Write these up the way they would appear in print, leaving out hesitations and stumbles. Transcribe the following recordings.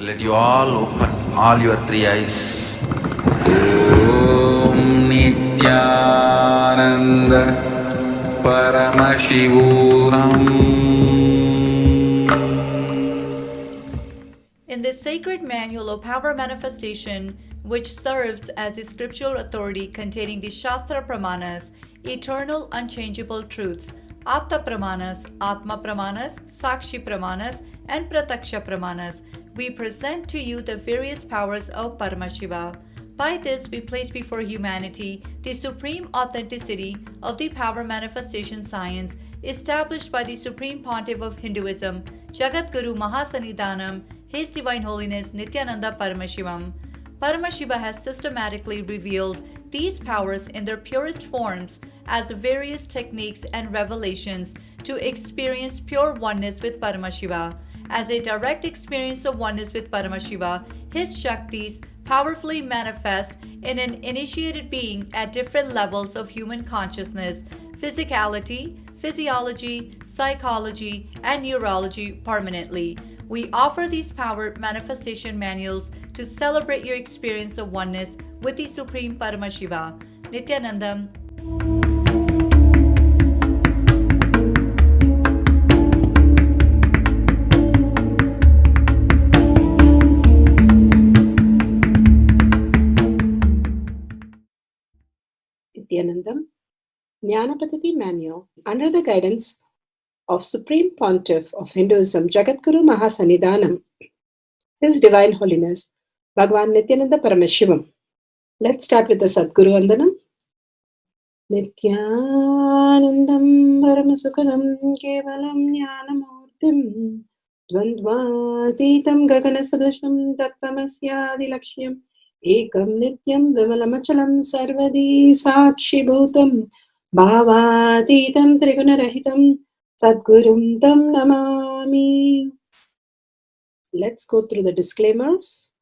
Let you all open all your three eyes. Om Nityananda Paramashivoham. In this sacred manual of power manifestation, which serves as a scriptural authority containing the Shastra Pramanas, eternal unchangeable truths, Apta Pramanas, Atma Pramanas, Sakshi Pramanas, and Prataksha Pramanas, we present to you the various powers of Paramashiva. By this, we place before humanity the supreme authenticity of the power manifestation science established by the Supreme Pontiff of Hinduism, Jagat Guru Mahasanidhanam, His Divine Holiness Nityananda Paramashivam. Paramashiva has systematically revealed these powers in their purest forms as various techniques and revelations to experience pure oneness with Paramashiva. As a direct experience of oneness with Paramashiva, his Shaktis powerfully manifest in an initiated being at different levels of human consciousness, physicality, physiology, psychology, and neurology permanently. We offer these power manifestation manuals to celebrate your experience of oneness with the Supreme Paramashiva. Nityanandam. Nityanandam, Jnanapadati Manual, under the guidance of Supreme Pontiff of Hinduism, Jagadguru Mahasanidhanam, His Divine Holiness, Bhagavan Nityananda Paramashivam. Let's start with the Sadguru Vandanam. Nityanandam Paramasukadam Kevalam Jnanamurtim Dvandvatitam Gaganasadusham Tattvamasyaadilakshya Ekam Nityam Vimalamachalam Sarvadi Sakshi Bhutam Bhavatitam Trigunarahitam Sadgurum Tam Namami. Let's go through the disclaimers.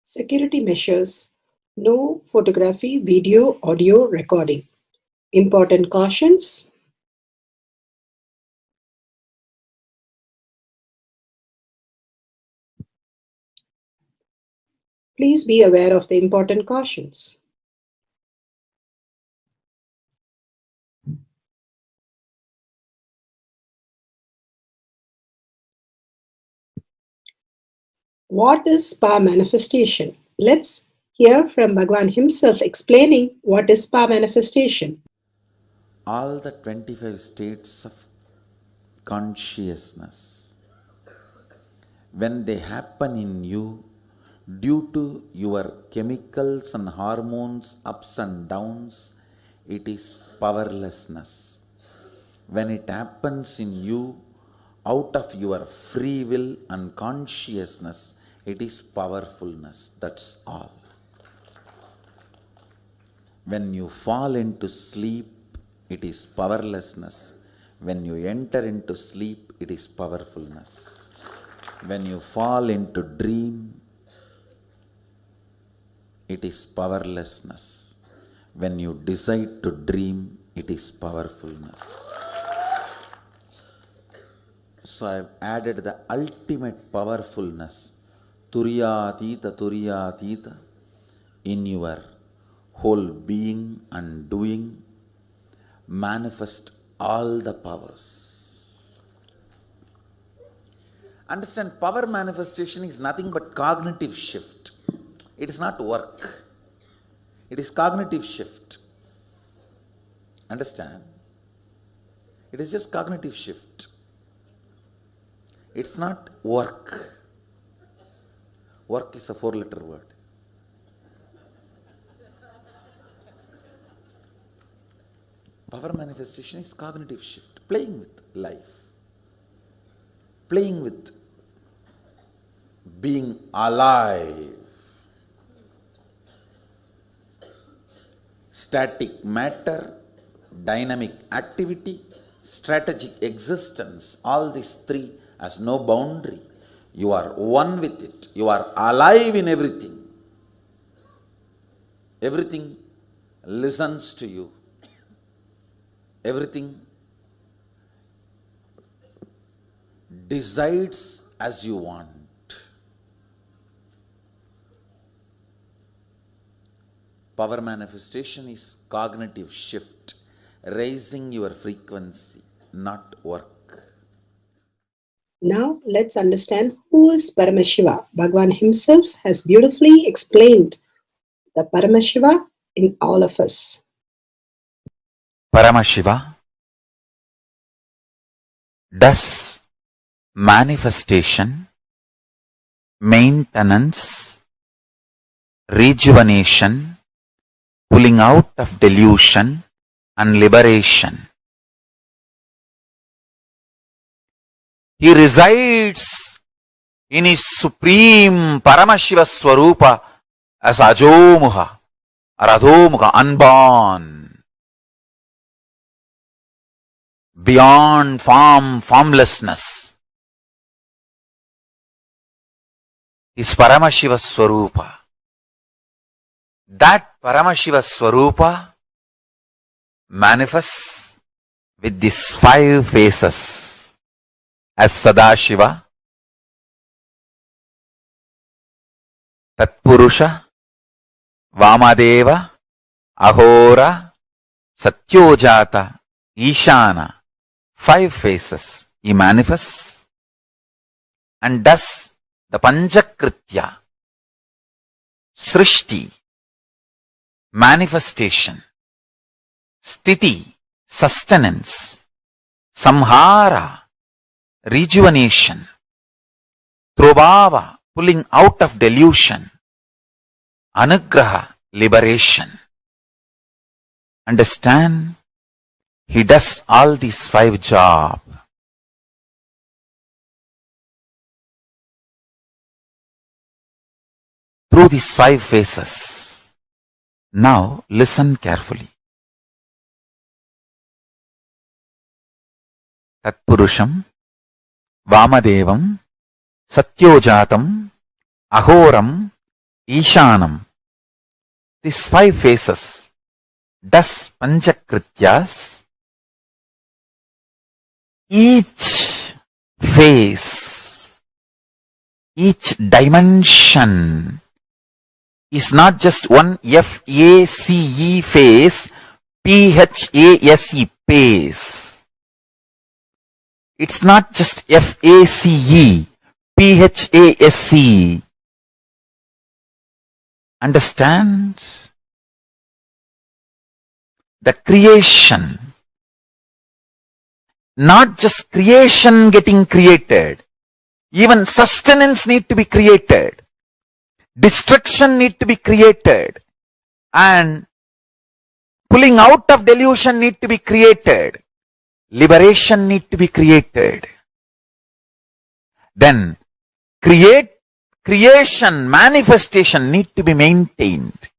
Security measures. No photography, video, audio recording. Important cautions. Please be aware of the important cautions. What is power manifestation? Let's hear from Bhagavan himself explaining what is power manifestation. All the 25 states of consciousness, when they happen in you due to your chemicals and hormones ups and downs, it is powerlessness. When it happens in you out of your free will and consciousness, it is powerfulness. That's all. When you fall into sleep, it is powerlessness. When you enter into sleep, it is powerfulness. When you fall into dream, it is powerlessness. When you decide to dream, it is powerfulness. So I have added the ultimate powerfulness, Turiyatita, in your whole being and doing. Manifest all the powers. Understand, power manifestation is nothing but cognitive shift. It is not work. It is cognitive shift. Understand? It is just cognitive shift. It's not work. Work is a 4-letter word. Power manifestation is cognitive shift, playing with life, playing with being alive. Static matter, dynamic activity, strategic existence, all these three has no boundary. You are one with it. You are alive in everything. Everything listens to you. Everything decides as you want. Power manifestation is cognitive shift, raising your frequency, not work. Now let's understand who is Paramashiva. Bhagavan himself has beautifully explained the Paramashiva in all of us. Paramashiva does manifestation, maintenance, rejuvenation, pulling out of delusion and liberation. He resides in his supreme Paramashiva Swarupa as Ajomuha or Adhomuha, unborn, beyond formlessness. Is Paramashiva Swarupa. That Paramashiva Swarupa manifests with these 5 faces. As Sadashiva, Tatpurusha, Vamadeva, Ahora, Satyojata, Ishana, 5 faces he manifests and does the Panchakritya, Srishti, manifestation, Sthiti, sustenance, Samhara, rejuvenation, Trobhava, pulling out of delusion, Anugraha, liberation. Understand? He does all these 5 jobs. Through these 5 phases. Now listen carefully. Tatpurusham, Vamadevam, Satyojatam, Ahoram, Ishanam. These 5 phases does Panchakrityas. Each phase, each dimension is not just one F-A-C-E phase, P-H-A-S-E phase. It's not just F-A-C-E, P-H-A-S-E. Understand? The creation. Not just creation getting created. Even sustenance need to be created. Destruction need to be created. And pulling out of delusion need to be created. Liberation need to be created. Then creation, manifestation need to be maintained.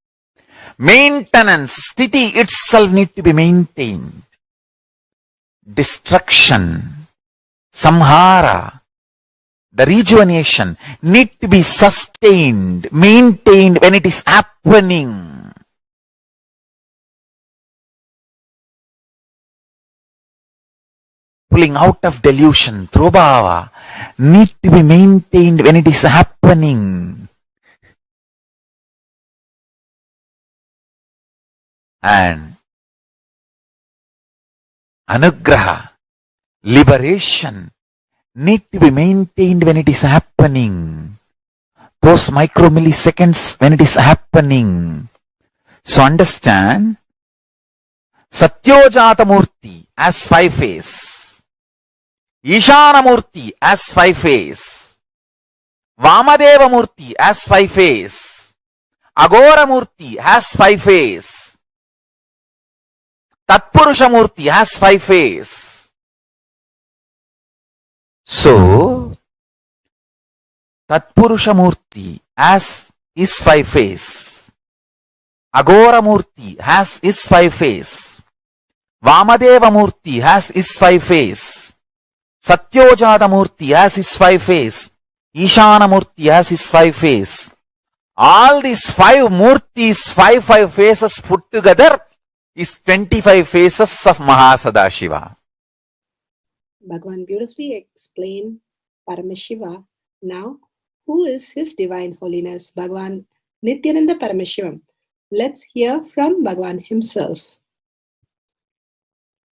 Maintenance, sthiti itself need to be maintained. Destruction, samhara, the rejuvenation need to be sustained, maintained when it is happening. Pulling out of delusion, Trobhava, need to be maintained when it is happening. And Anugraha, liberation, need to be maintained when it is happening. Those micromilliseconds when it is happening. So understand, Satyojata Murti as 5 phase. Ishana Murti as 5 phase. Vamadeva Murti as 5 phase. Agora Murti has 5 phase. Tatpurusha Murti has 5 phase. So, Tatpurusha Murti as is 5 phase. Agora Murti has is 5 phase. Vamadeva Murti has is 5 phase. Satyojata Murti has his 5 phase. Ishana Murti has his 5 phase. All these 5 Murtis, 5 phases put together is 25 phases of Mahasadashiva. Bhagavan beautifully explained Paramashiva. Now, who is His Divine Holiness Bhagavan Nityananda Paramashivam? Let's hear from Bhagavan himself.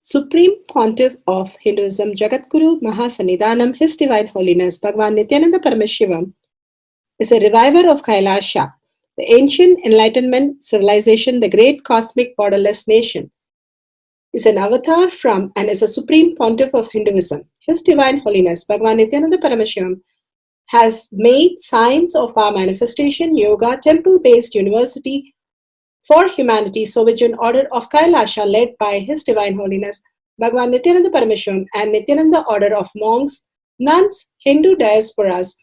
Supreme Pontiff of Hinduism, Jagadguru Mahasannidhanam, His Divine Holiness Bhagavan Nityananda Paramashivam is a reviver of Kailasha, the ancient Enlightenment civilization, the great cosmic borderless nation. Is an avatar from and is a Supreme Pontiff of Hinduism. His Divine Holiness Bhagavan Nityananda Paramashivam has made Science of Power Manifestation Yoga temple-based university for humanity, Sovereign Order of Kailasha, led by His Divine Holiness Bhagavan Nityananda Paramashivam and Nityananda Order of Monks, Nuns, Hindu diasporas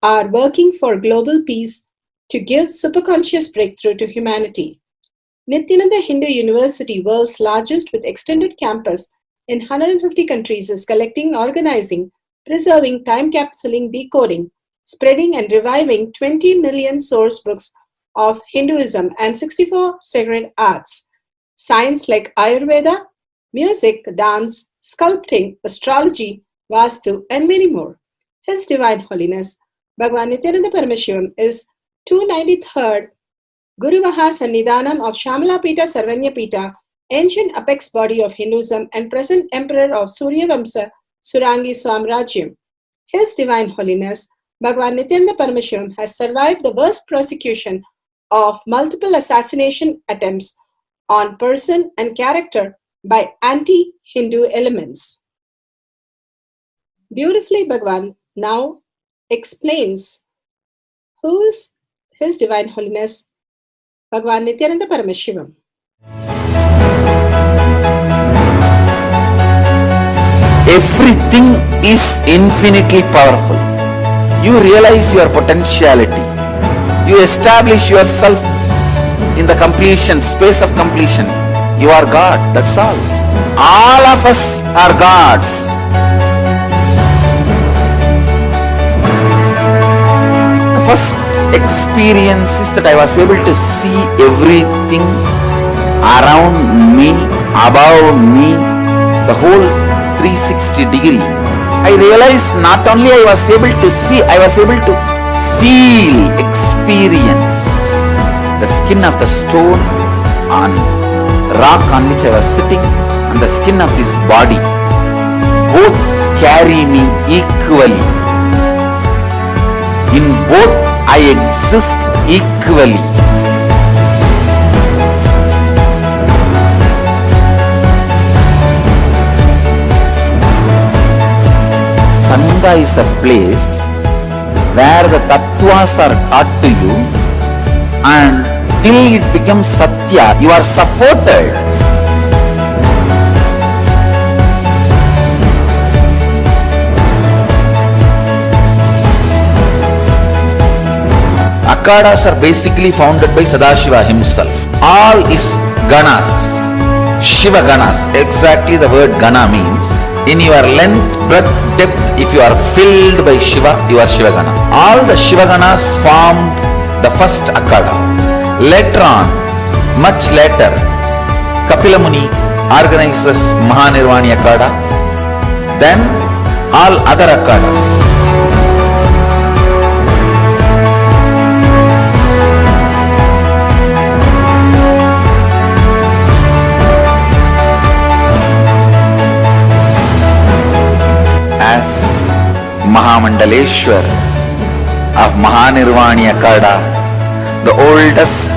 are working for global peace to give superconscious breakthrough to humanity. Nityananda Hindu University, world's largest with extended campus in 150 countries, is collecting, organizing, preserving, time-capsuling, decoding, spreading and reviving 20 million source books of Hinduism and 64 sacred arts, science like Ayurveda, music, dance, sculpting, astrology, Vastu, and many more. His Divine Holiness Bhagavan Nityananda Paramashivam is 293rd Guru Mahasannidhanam of Shamalapita Sarvanyapita, ancient apex body of Hinduism and present emperor of Suryavamsa Surangi Swamrajyam. His Divine Holiness Bhagavan Nityananda Paramashivam has survived the worst persecution of multiple assassination attempts on person and character by anti-Hindu elements. Beautifully, Bhagavan now explains who is His Divine Holiness Bhagavan Nityananda Paramashivam. Everything is infinitely powerful. You realize your potentiality. You establish yourself in the completion, space of completion. You are God, that's all. All of us are gods. The first experience is that I was able to see everything around me, above me, the whole 360 degree. I realized not only I was able to see, I was able to feel, experience the skin of the stone on rock on which I was sitting and the skin of this body. Both carry me equally. In both I exist equally. Sangha is a place where the tattvas are taught to you, and till it becomes satya, you are supported. Akhadas are basically founded by Sadashiva himself. All is ganas, Shiva ganas. Exactly the word gana means. In your length, breadth, depth, if you are filled by Shiva, you are Shiva gana. All the Shiva ganas formed the first Akhada. Later on, much later, Kapila Muni organizes Mahanirvani Akhada. Then all other Akhadas. As Mahamandaleshwar of Mahanirvani Akhada, the oldest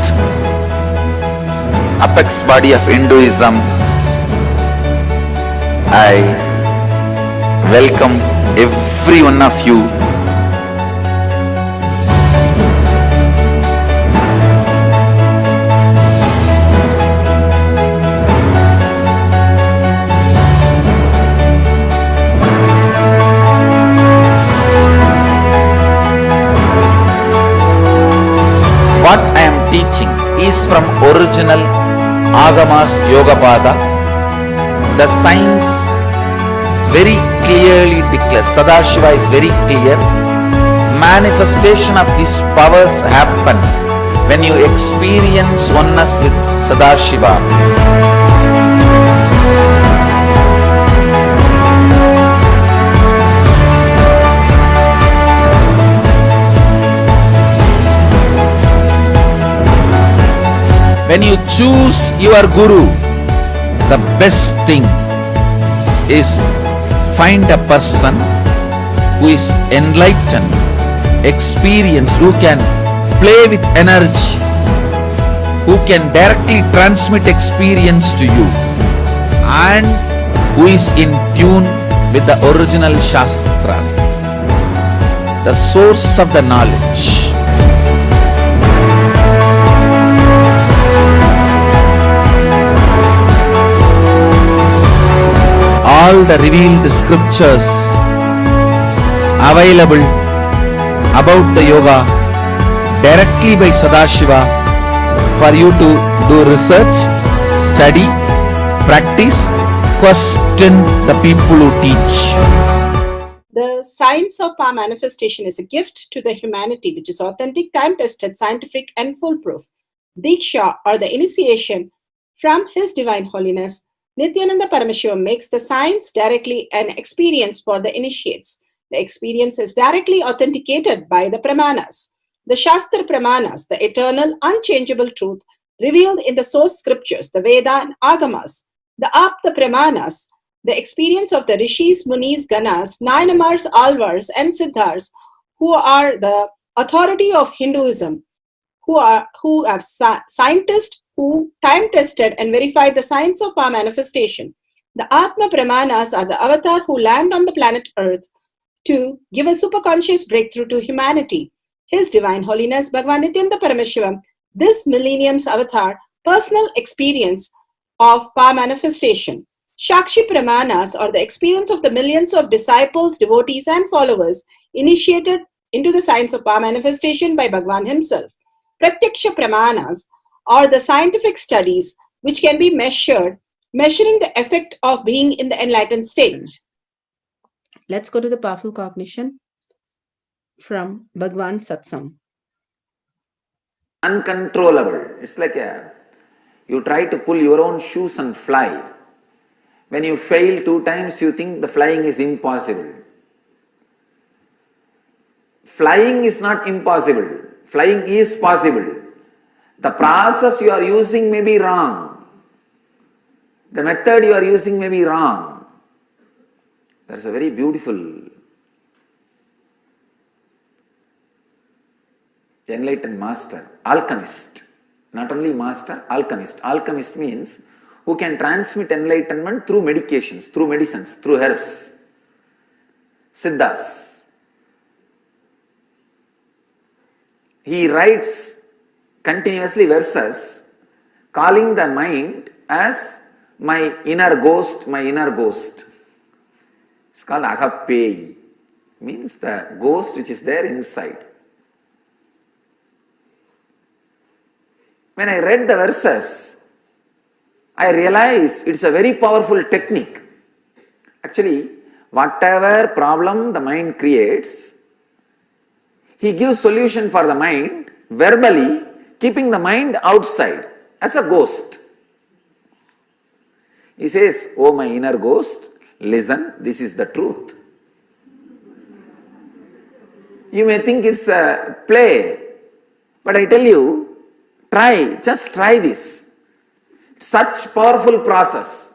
apex body of Hinduism, I welcome every one of you. What I am teaching is from original Agamas Yogapada. The science very clearly declares, Sadashiva is very clear, manifestation of these powers happen when you experience oneness with Sadashiva. choose your guru, the best thing is find a person who is enlightened, experienced, who can play with energy, who can directly transmit experience to you, and who is in tune with the original Shastras, the source of the knowledge. All the revealed scriptures available about the yoga directly by Sadashiva for you to do research, study, practice, question the people who teach. The science of power manifestation is a gift to the humanity, which is authentic, time-tested, scientific, and foolproof. Diksha, or the initiation from His Divine Holiness, Nityananda Paramashivam, makes the science directly an experience for the initiates. The experience is directly authenticated by the Pramanas. The Shastra Pramanas, the eternal, unchangeable truth revealed in the source scriptures, the Veda and Agamas. The Apta Pramanas, the experience of the Rishis, Munis, Ganas, Nayanamars, Alvars, and Siddhars, who are the authority of Hinduism, who have scientists who time-tested and verified the science of power manifestation. The Atma Pramanas are the avatar who land on the planet Earth to give a superconscious breakthrough to humanity. His Divine Holiness Bhagavan Nityananda Paramashivam, this millennium's avatar, personal experience of power manifestation. Shakshi Pramanas, or the experience of the millions of disciples, devotees, and followers initiated into the science of power manifestation by Bhagavan himself. Pratyaksha Pramanas, or the scientific studies which can be measuring the effect of being in the enlightened state. Let's go to the powerful cognition from Bhagwan Satsam. Uncontrollable. It's like you try to pull your own shoes and fly. When you fail 2 times, you think the flying is impossible. Flying is not impossible. Flying is possible. The process you are using may be wrong. The method you are using may be wrong. There's a very beautiful enlightened master, alchemist. Not only master, alchemist. Alchemist means who can transmit enlightenment through medications, through medicines, through herbs. Siddhas. He writes continuously verses calling the mind as my inner ghost, my inner ghost. It's called Agape. Means the ghost which is there inside. When I read the verses, I realized it's a very powerful technique. Actually, whatever problem the mind creates, he gives solution for the mind verbally, keeping the mind outside as a ghost. He says, "Oh my inner ghost, listen, this is the truth." You may think it's a play, but I tell you, just try this. Such powerful process.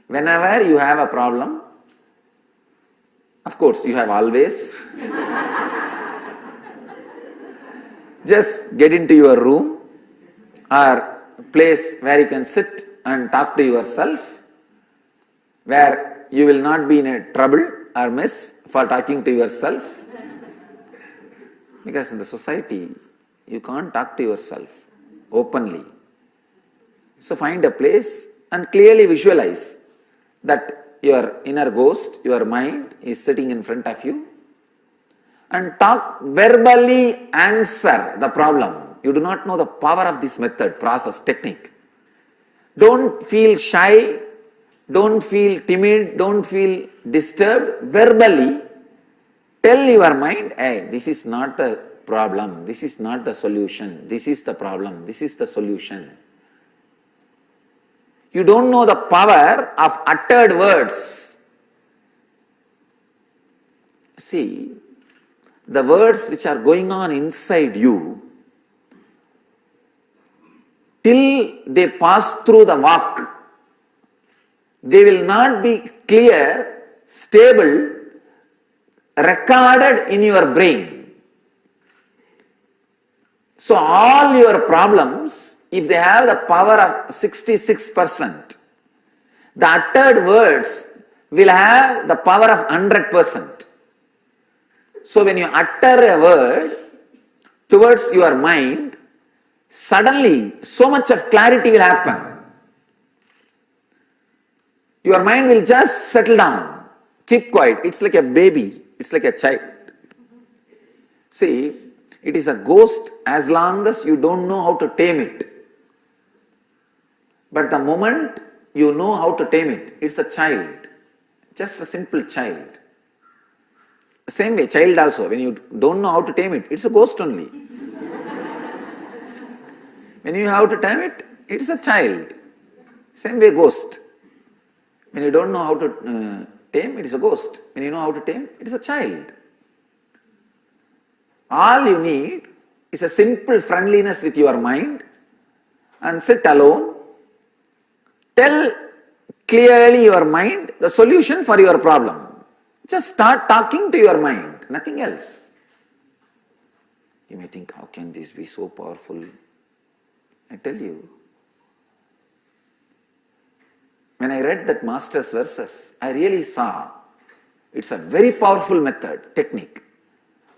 Whenever you have a problem, of course you have always, just get into your room or place where you can sit and talk to yourself, where you will not be in a trouble or mess for talking to yourself. Because in the society, you can't talk to yourself openly. So find a place and clearly visualize that your inner ghost, your mind is sitting in front of you, and talk verbally, answer the problem. You do not know the power of this method, process, technique. Don't feel shy, don't feel timid, don't feel disturbed. Verbally tell your mind, hey, this is not the problem, this is not the solution, this is the problem, this is the solution. You don't know the power of uttered words. See, the words which are going on inside you till they pass through the walk, they will not be clear, stable, recorded in your brain. So all your problems, if they have the power of 66%, the uttered words will have the power of 100%. So when you utter a word towards your mind, suddenly so much of clarity will happen. Your mind will just settle down, keep quiet. It's like a baby, it's like a child. See, it is a ghost as long as you don't know how to tame it. But the moment you know how to tame it, it's a child, just a simple child. Same way, child also, when you don't know how to tame it, it's a ghost only. When you have to tame it, it's a child. Same way, ghost. When you don't know how to tame, it is a ghost. When you know how to tame, it is a child. All you need is a simple friendliness with your mind and sit alone. Tell clearly your mind the solution for your problem. Just start talking to your mind, nothing else. You may think, how can this be so powerful? I tell you, when I read that master's verses, I really saw it's a very powerful method, technique.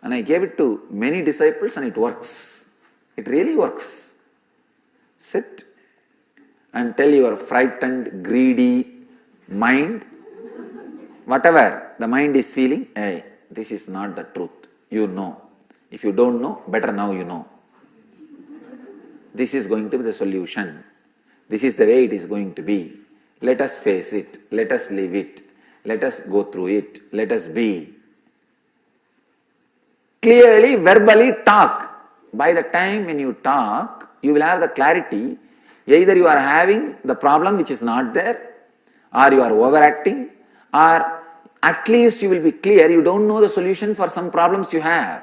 And I gave it to many disciples and it works. It really works. Sit and tell your frightened, greedy mind, whatever the mind is feeling, hey, this is not the truth. You know. If you don't know, better now you know. This is going to be the solution. This is the way it is going to be. Let us face it. Let us live it. Let us go through it. Let us be. Clearly, verbally talk. By the time when you talk, you will have the clarity. Either you are having the problem which is not there, or you are overacting, or at least you will be clear, you don't know the solution for some problems you have.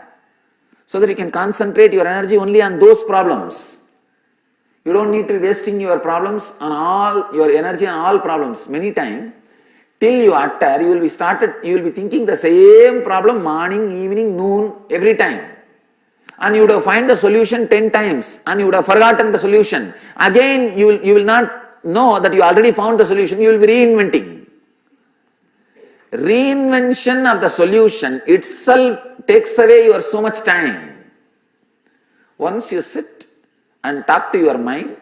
So that you can concentrate your energy only on those problems. You don't need to be wasting your problems on all, your energy on all problems. Many times, till you utter, you will be thinking the same problem morning, evening, noon, every time. And you would have found the solution 10 times and you would have forgotten the solution. Again, you will not know that you already found the solution, you will be reinventing. Reinvention of the solution itself takes away your so much time. Once you sit and talk to your mind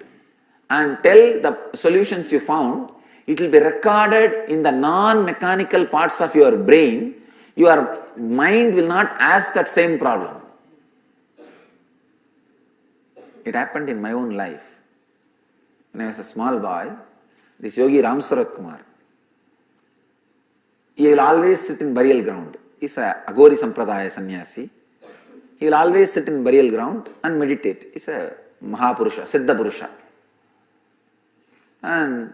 and tell the solutions you found, it will be recorded in the non-mechanical parts of your brain. Your mind will not ask that same problem. It happened in my own life. When I was a small boy, this Yogi Ram Sarat Kumar, he will always sit in burial ground. He is a Agori Sampradaya sannyasi. He will always sit in burial ground and meditate. He is a Mahapurusha, Siddha Purusha. And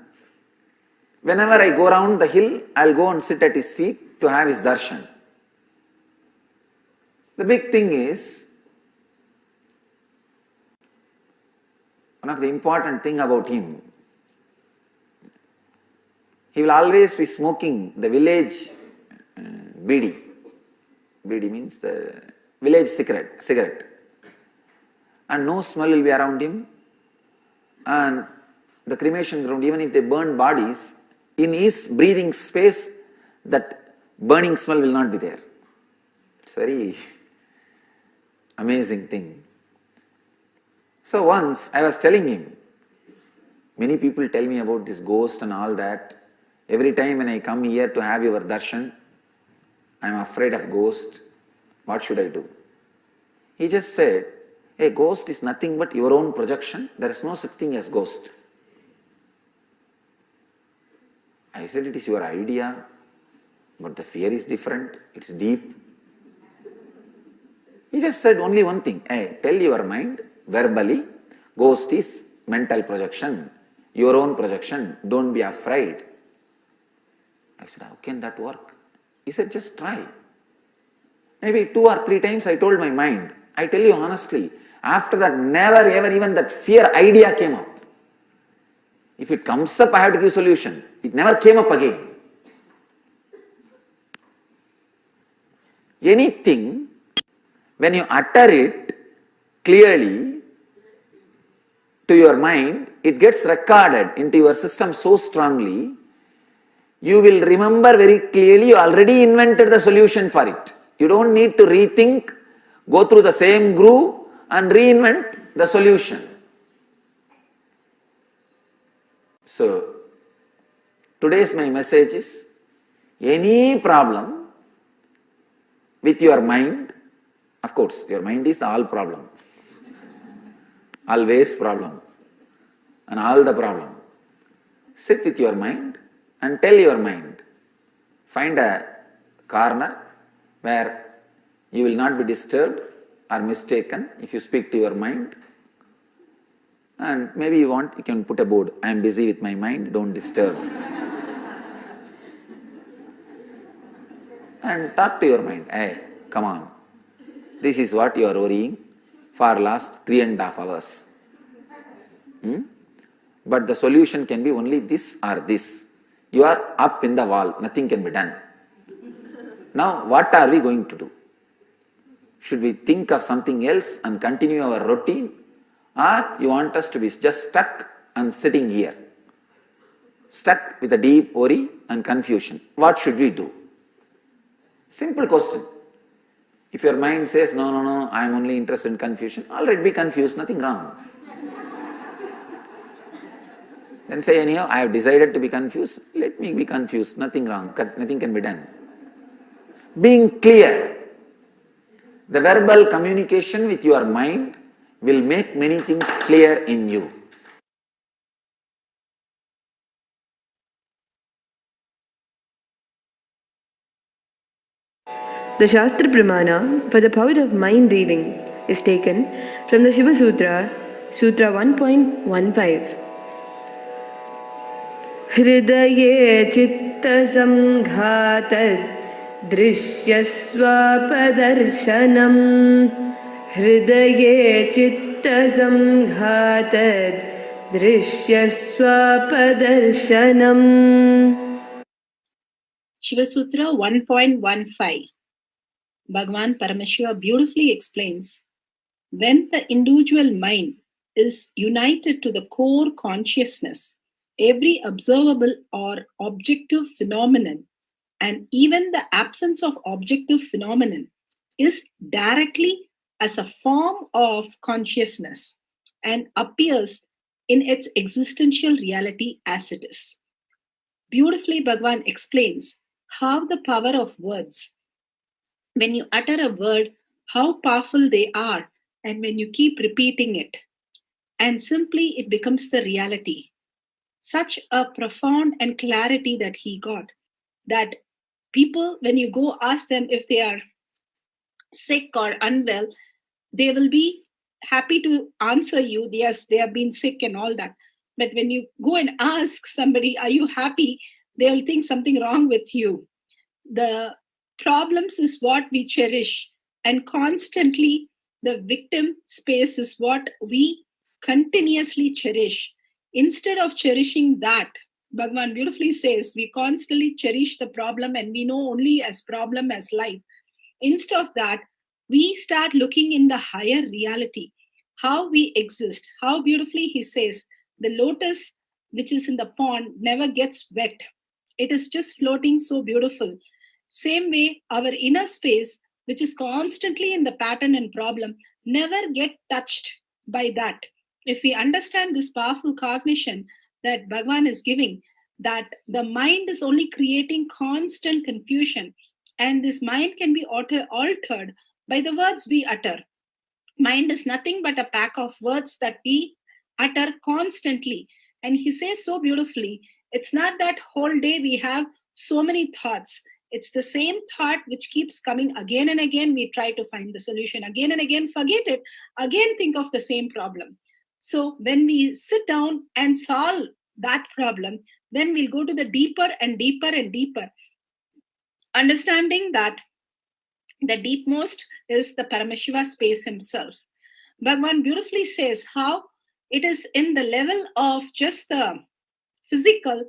whenever I go around the hill, I will go and sit at his feet to have his darshan. The big thing is, one of the important thing about him, he will always be smoking the village bidi. Bidi means the village cigarette. And no smell will be around him. And the cremation ground, even if they burn bodies, in his breathing space, that burning smell will not be there. It's a very amazing thing. So once I was telling him, many people tell me about this ghost and all that. Every time when I come here to have your darshan, I am afraid of ghost. What should I do? He just said, a ghost is nothing but your own projection. There is no such thing as ghost. I said, it is your idea, but the fear is different. It's deep. He just said only one thing. Hey, tell your mind verbally, ghost is mental projection, your own projection. Don't be afraid. I said, how can that work? He said, just try. Maybe 2 or 3 times I told my mind. I tell you honestly, after that, never ever even that fear idea came up. If it comes up, I have to give solution. It never came up again. Anything, when you utter it clearly to your mind, it gets recorded into your system so strongly, you will remember very clearly you already invented the solution for it. You don't need to rethink, go through the same groove and reinvent the solution. So, today's my message is, any problem with your mind, of course, your mind is all problem, always problem, and all the problem. Sit with your mind and tell your mind, find a corner where you will not be disturbed or mistaken if you speak to your mind. And maybe you can put a board, I am busy with my mind, don't disturb. And talk to your mind, hey, come on, this is what you are worrying for last 3.5 hours. But the solution can be only this or this. You are up in the wall, nothing can be done. Now what are we going to do? Should we think of something else and continue our routine? Or you want us to be just stuck and sitting here, stuck with a deep worry and confusion? What should we do? Simple question. If your mind says, no, I am only interested in confusion, all right, be confused, nothing wrong. Then say, anyhow, I have decided to be confused, let me be confused, nothing wrong, nothing can be done. Being clear, the verbal communication with your mind will make many things clear in you. The Shastra Pramana for the power of mind reading is taken from the Shiva Sutra, Sutra 1.15. Hridaye chitta samghatad drishyasvapadarsanam. Hridaye chitta samghatad drishyasvapadarsanam. Shiva Sutra 1.15. Bhagavan Paramashiva beautifully explains, when the individual mind is united to the core consciousness, every observable or objective phenomenon and even the absence of objective phenomenon is directly as a form of consciousness and appears in its existential reality as it is. Beautifully, Bhagavan explains how the power of words, when you utter a word, how powerful they are, and when you keep repeating it, and simply it becomes the reality. Such a profound and clarity that he got, that people, when you go ask them if they are sick or unwell, they will be happy to answer you, yes, they have been sick and all that. But when you go and ask somebody, are you happy? They'll think something wrong with you. The problems is what we cherish, and constantly the victim space is what we continuously cherish. Instead of cherishing that, Bhagavan beautifully says, we constantly cherish the problem and we know only as problem as life. Instead of that, we start looking in the higher reality, how we exist. How beautifully he says, the lotus which is in the pond never gets wet. It is just floating so beautiful. Same way, our inner space, which is constantly in the pattern and problem, never get touched by that. If we understand this powerful cognition that Bhagavan is giving, that the mind is only creating constant confusion, and this mind can be altered by the words we utter. Mind is nothing but a pack of words that we utter constantly. And he says so beautifully, it's not that whole day we have so many thoughts. It's the same thought which keeps coming again and again. We try to find the solution again and again, forget it, again think of the same problem. So when we sit down and solve that problem, then we'll go to the deeper and deeper and deeper, understanding that the deepmost is the Paramashiva space himself. Bhagavan beautifully says how it is in the level of just the physical,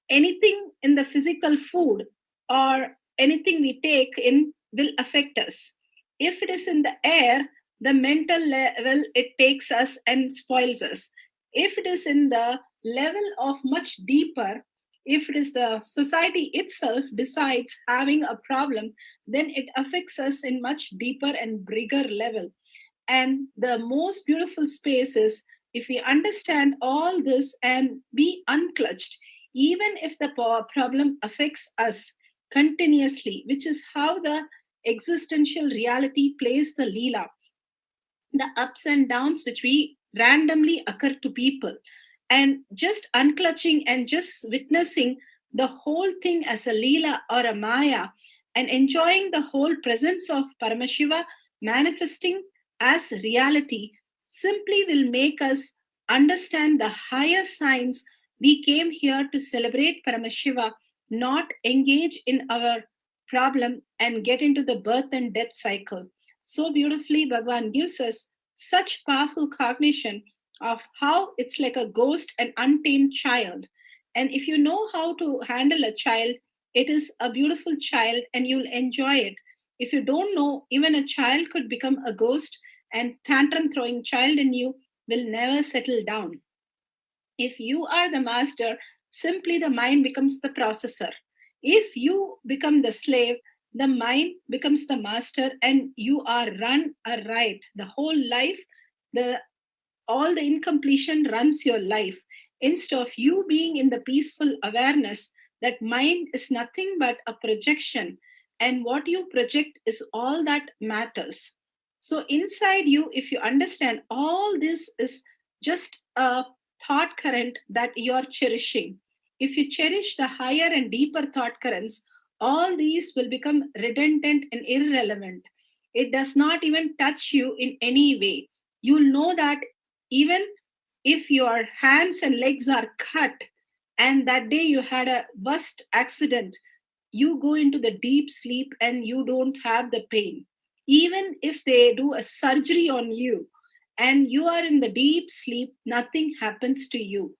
anything in the physical food or anything we take in will affect us. If it is in the air, the mental level it takes us and spoils us. If it is in the level of much deeper, if it is the society itself decides having a problem, then it affects us in much deeper and bigger level. And the most beautiful space is if we understand all this and be unclutched, even if the problem affects us continuously, which is how the existential reality plays the Leela, the ups and downs which we randomly occur to people, and just unclutching and just witnessing the whole thing as a Leela or a Maya and enjoying the whole presence of Paramashiva manifesting as reality simply will make us understand the higher signs. We came here to celebrate Paramashiva, not engage in our problem and get into the birth and death cycle. So beautifully, Bhagavan gives us such powerful cognition of how it's like a ghost and untamed child. And if you know how to handle a child, it is a beautiful child and you'll enjoy it. If you don't know, even a child could become a ghost, and tantrum throwing child in you will never settle down. If you are the master, simply the mind becomes the processor. If you become the slave, the mind becomes the master and you are run aright. The whole life, all the incompletion runs your life. Instead of you being in the peaceful awareness that mind is nothing but a projection, and what you project is all that matters. So inside you, if you understand all this is just a thought current that you're cherishing, if you cherish the higher and deeper thought currents, all these will become redundant and irrelevant. It does not even touch you in any way. You'll know that even if your hands and legs are cut and that day you had a worst accident, you go into the deep sleep and you don't have the pain. Even if they do a surgery on you and you are in the deep sleep, nothing happens to you.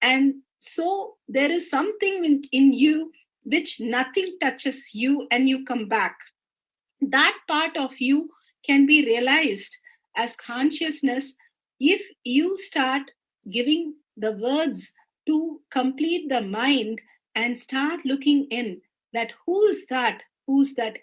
And so there is something in you which nothing touches you and you come back. That part of you can be realized as consciousness if you start giving the words to complete the mind and start looking in that who's that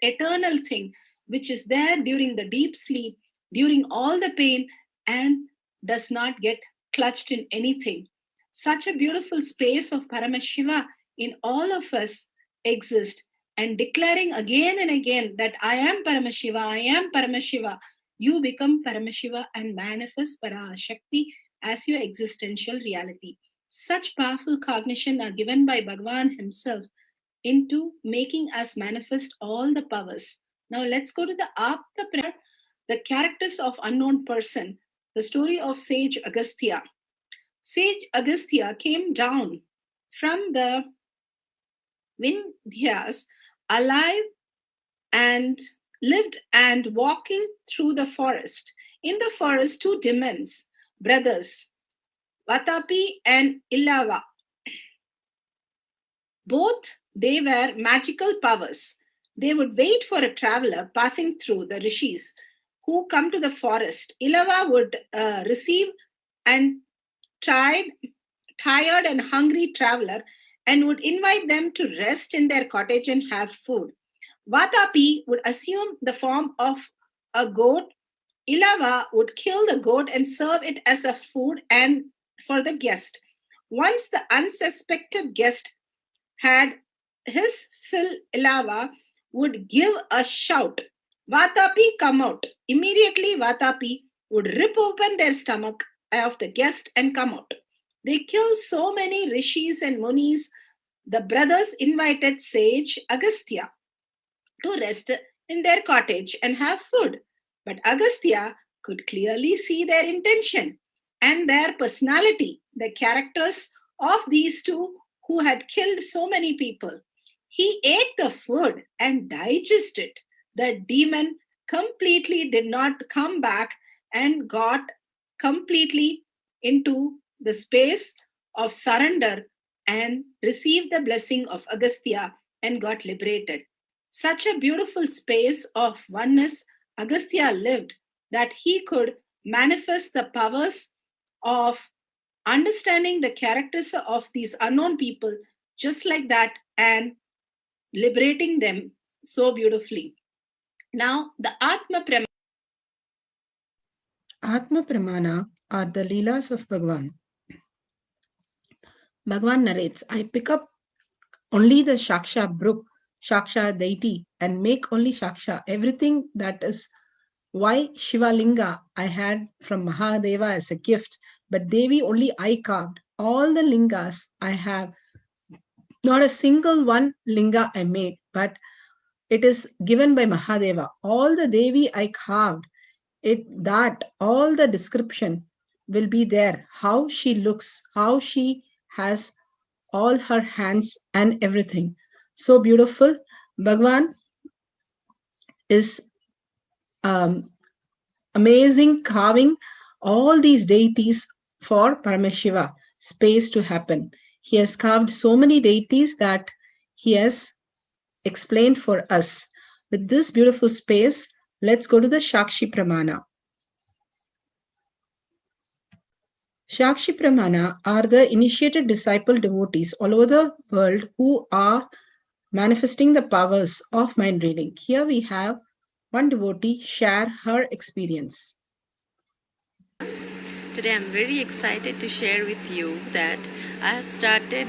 eternal thing which is there during the deep sleep, during all the pain, and does not get clutched in anything. Such a beautiful space of Paramashiva in all of us exists, and declaring again and again that I am Paramashiva, I am Paramashiva, you become Paramashiva and manifest Parashakti as your existential reality. Such powerful cognition are given by Bhagavan himself into making us manifest all the powers. Now let's go to the Apta prayer, the characters of unknown person, the story of sage Agastya. Sage Agastya came down from the Vindhyas alive and lived and walking through the forest. In the forest, two demons, brothers, Vatapi and Illava. Both they were magical powers. They would wait for a traveler passing through the rishis who come to the forest. Illava would receive and tired and hungry traveler and would invite them to rest in their cottage and have food. Vatapi would assume the form of a goat. Illava would kill the goat and serve it as a food and for the guest. Once the unsuspected guest had his fill, Illava would give a shout, Vatapi, come out. Immediately, Vatapi would rip open their stomach of the guest and come out. They killed so many rishis and munis. The brothers invited sage Agastya to rest in their cottage and have food. But Agastya could clearly see their intention and their personality, the characters of these two who had killed so many people. He ate the food and digested. The demon completely did not come back and got completely into the space of surrender and received the blessing of Agastya and got liberated. Such a beautiful space of oneness Agastya lived that he could manifest the powers of understanding the characters of these unknown people just like that and liberating them so beautifully. Now, the Atma Pramana are the Leelas of Bhagwan. Bhagwan narrates, I pick up only the Shaksha Brook, Shaksha deity, and make only Shaksha. Everything that is why Shiva Linga I had from Mahadeva as a gift, but Devi only I carved. All the lingas I have, not a single one linga I made, but it is given by Mahadeva. All the Devi I carved, all the description will be there. How she looks, how she has all her hands and everything. So beautiful. Bhagwan is amazing carving all these deities for Paramashiva space to happen. He has carved so many deities that he has explained for us. With this beautiful space, let's go to the Shakshi Pramana. Shakshi Pramana are the initiated disciple devotees all over the world who are manifesting the powers of mind reading. Here we have one devotee share her experience. Today I'm very excited to share with you that I have started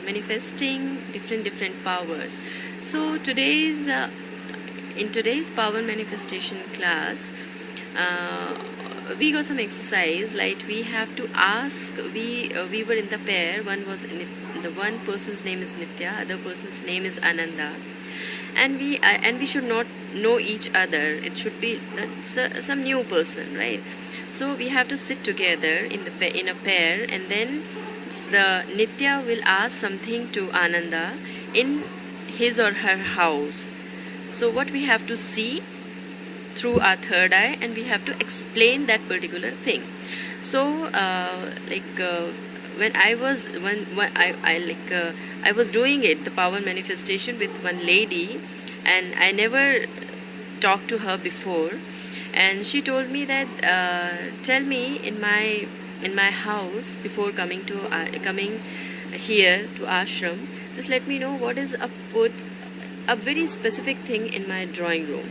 manifesting different powers. So in today's power manifestation class, we got some exercise like we have to ask. We were in the pair. The one person's name is Nitya, other person's name is Ananda, and we should not know each other. It should be some new person, right? So we have to sit together in a pair, and then the Nitya will ask something to Ananda in his or her house. So what we have to see through our third eye, and we have to explain that particular thing. So when I was doing it, the power manifestation with one lady, and I never talked to her before, and she told me that tell me in my house before coming here to ashram, just let me know what is a very specific thing in my drawing room.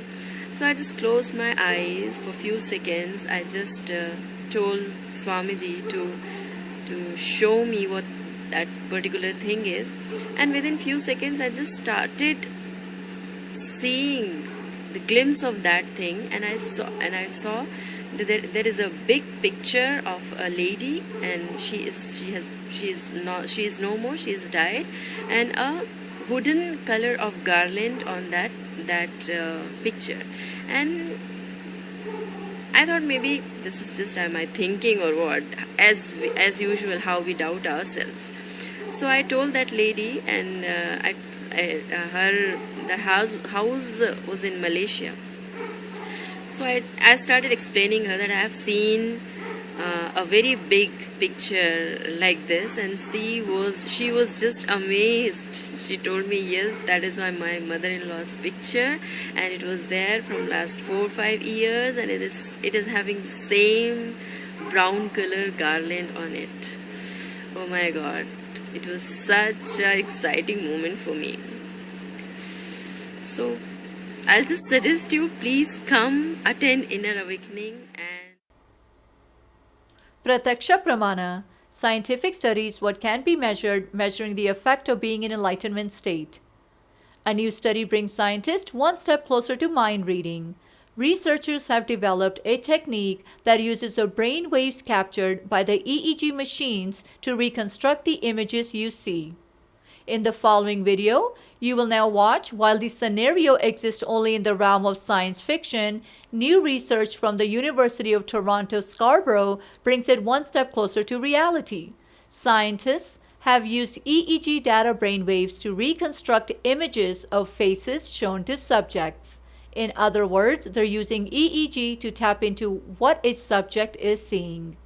So I just closed my eyes for a few seconds. I just told Swamiji to show me what that particular thing is, and within few seconds I just started seeing the glimpse of that thing, and I saw that there is a big picture of a lady, and she is no more, she is died, and a wooden color of garland on that picture. And I thought maybe this is just my thinking or what, as usual, how we doubt ourselves. So I told that lady, and the house was in Malaysia. So I started explaining her that I have seen a very big picture like this, and she was just amazed. She told me, yes, that is my mother-in-law's picture, and it was there from last 4 or 5 years, and it is having same brown color garland on it. Oh my God, it was such an exciting moment for me. So I'll just suggest you, please come attend Inner Awakening. And Prataksha Pramana, scientific studies what can be measured, measuring the effect of being in enlightenment state. A new study brings scientists one step closer to mind reading. Researchers have developed a technique that uses the brain waves captured by the EEG machines to reconstruct the images you see. In the following video, you will now watch, while the scenario exists only in the realm of science fiction, new research from the University of Toronto Scarborough brings it one step closer to reality. Scientists have used EEG data brainwaves to reconstruct images of faces shown to subjects. In other words, they're using EEG to tap into what a subject is seeing.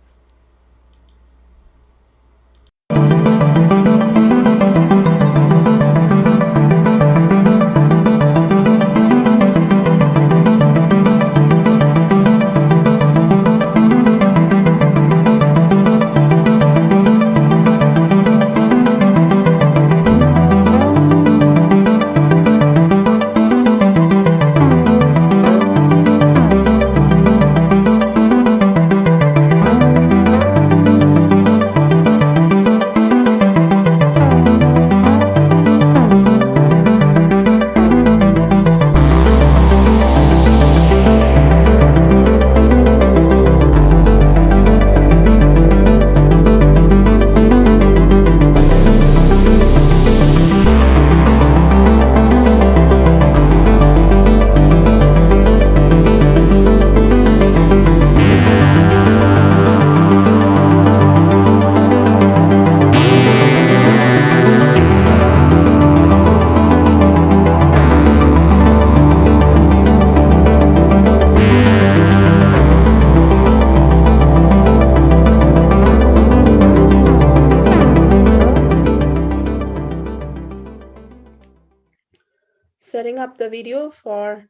up the video for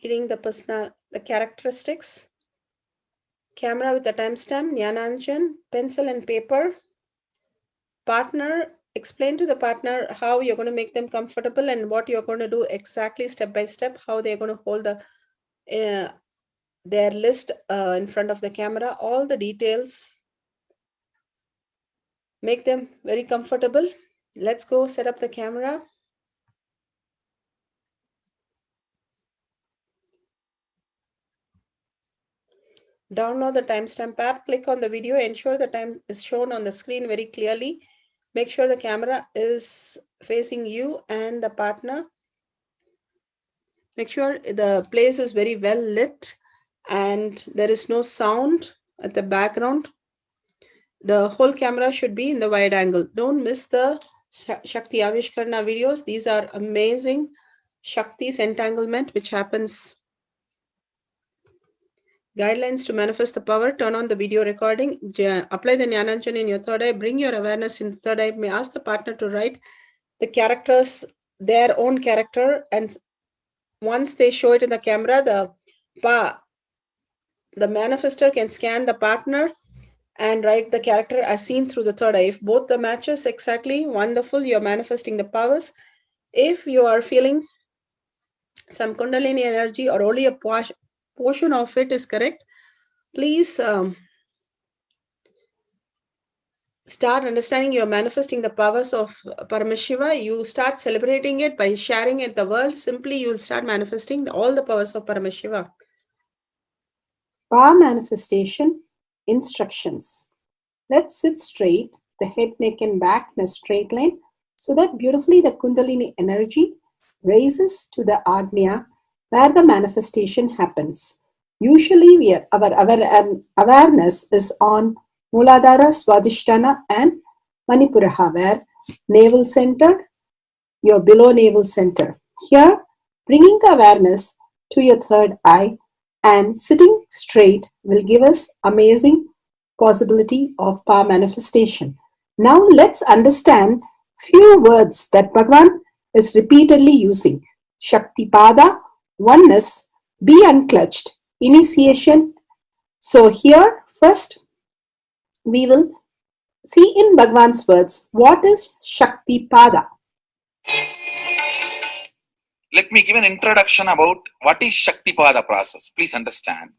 reading the characteristics. Camera with the timestamp, Jnananjan, pencil and paper. Partner, explain to the partner how you're going to make them comfortable and what you're going to do exactly step by step, how they're going to hold their list in front of the camera, all the details. Make them very comfortable. Let's go set up the camera. Download the timestamp app, click on the video, ensure the time is shown on the screen very clearly. Make sure the camera is facing you and the partner. Make sure the place is very well lit and there is no sound at the background. The whole camera should be in the wide angle. Don't miss the Shakti Avishkarana videos. These are amazing. Shakti's entanglement, which happens. Guidelines to manifest the power. Turn on the video recording. Apply the Jnananjan in your third eye. Bring your awareness in the third eye. May ask the partner to write the characters, their own character, and once they show it in the camera, the manifester can scan the partner and write the character as seen through the third eye. If both the matches exactly, wonderful, you're manifesting the powers. If you are feeling some Kundalini energy or only a portion of it is correct, please start understanding you're manifesting the powers of Paramashiva. You start celebrating it by sharing it the world. Simply, you'll start manifesting all the powers of Paramashiva. Power manifestation instructions. Let's sit straight, the head, neck, and back in a straight line, so that beautifully the Kundalini energy raises to the Agnya where the manifestation happens. Usually, our awareness is on Muladhara, Swadhisthana, and Manipuraha, where navel center, your below navel center. Here, bringing the awareness to your third eye and sitting straight will give us amazing possibility of power manifestation. Now let's understand few words that Bhagavan is repeatedly using. Shaktipada, oneness, be unclutched, initiation. So here first we will see in Bhagavan's words what is Shaktipada. Let me give an introduction about what is Shaktipada process. Please understand.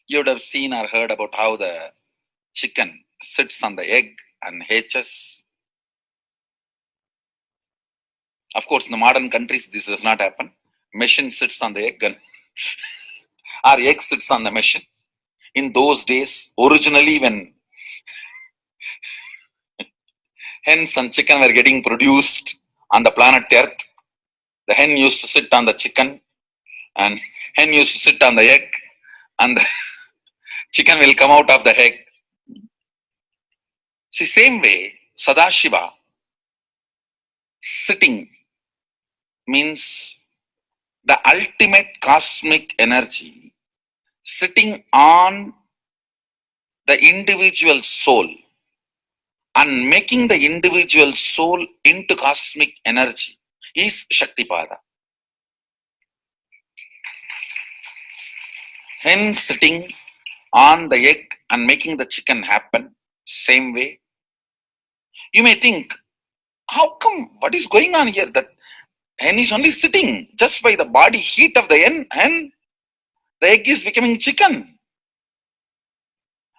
You would have seen or heard about how the chicken sits on the egg and hatches. Of course, in the modern countries, this does not happen. Machine sits on the egg and or egg sits on the machine. In those days, originally when hens and chicken were getting produced on the planet Earth, the hen used to sit on the chicken and hen used to sit on the egg and the chicken will come out of the egg. See, same way, Sadashiva sitting means the ultimate cosmic energy sitting on the individual soul and making the individual soul into cosmic energy is Shaktipada. Hen sitting on the egg and making the chicken happen, same way. You may think, how come, what is going on here? That hen is only sitting just by the body heat of the hen, the egg is becoming chicken.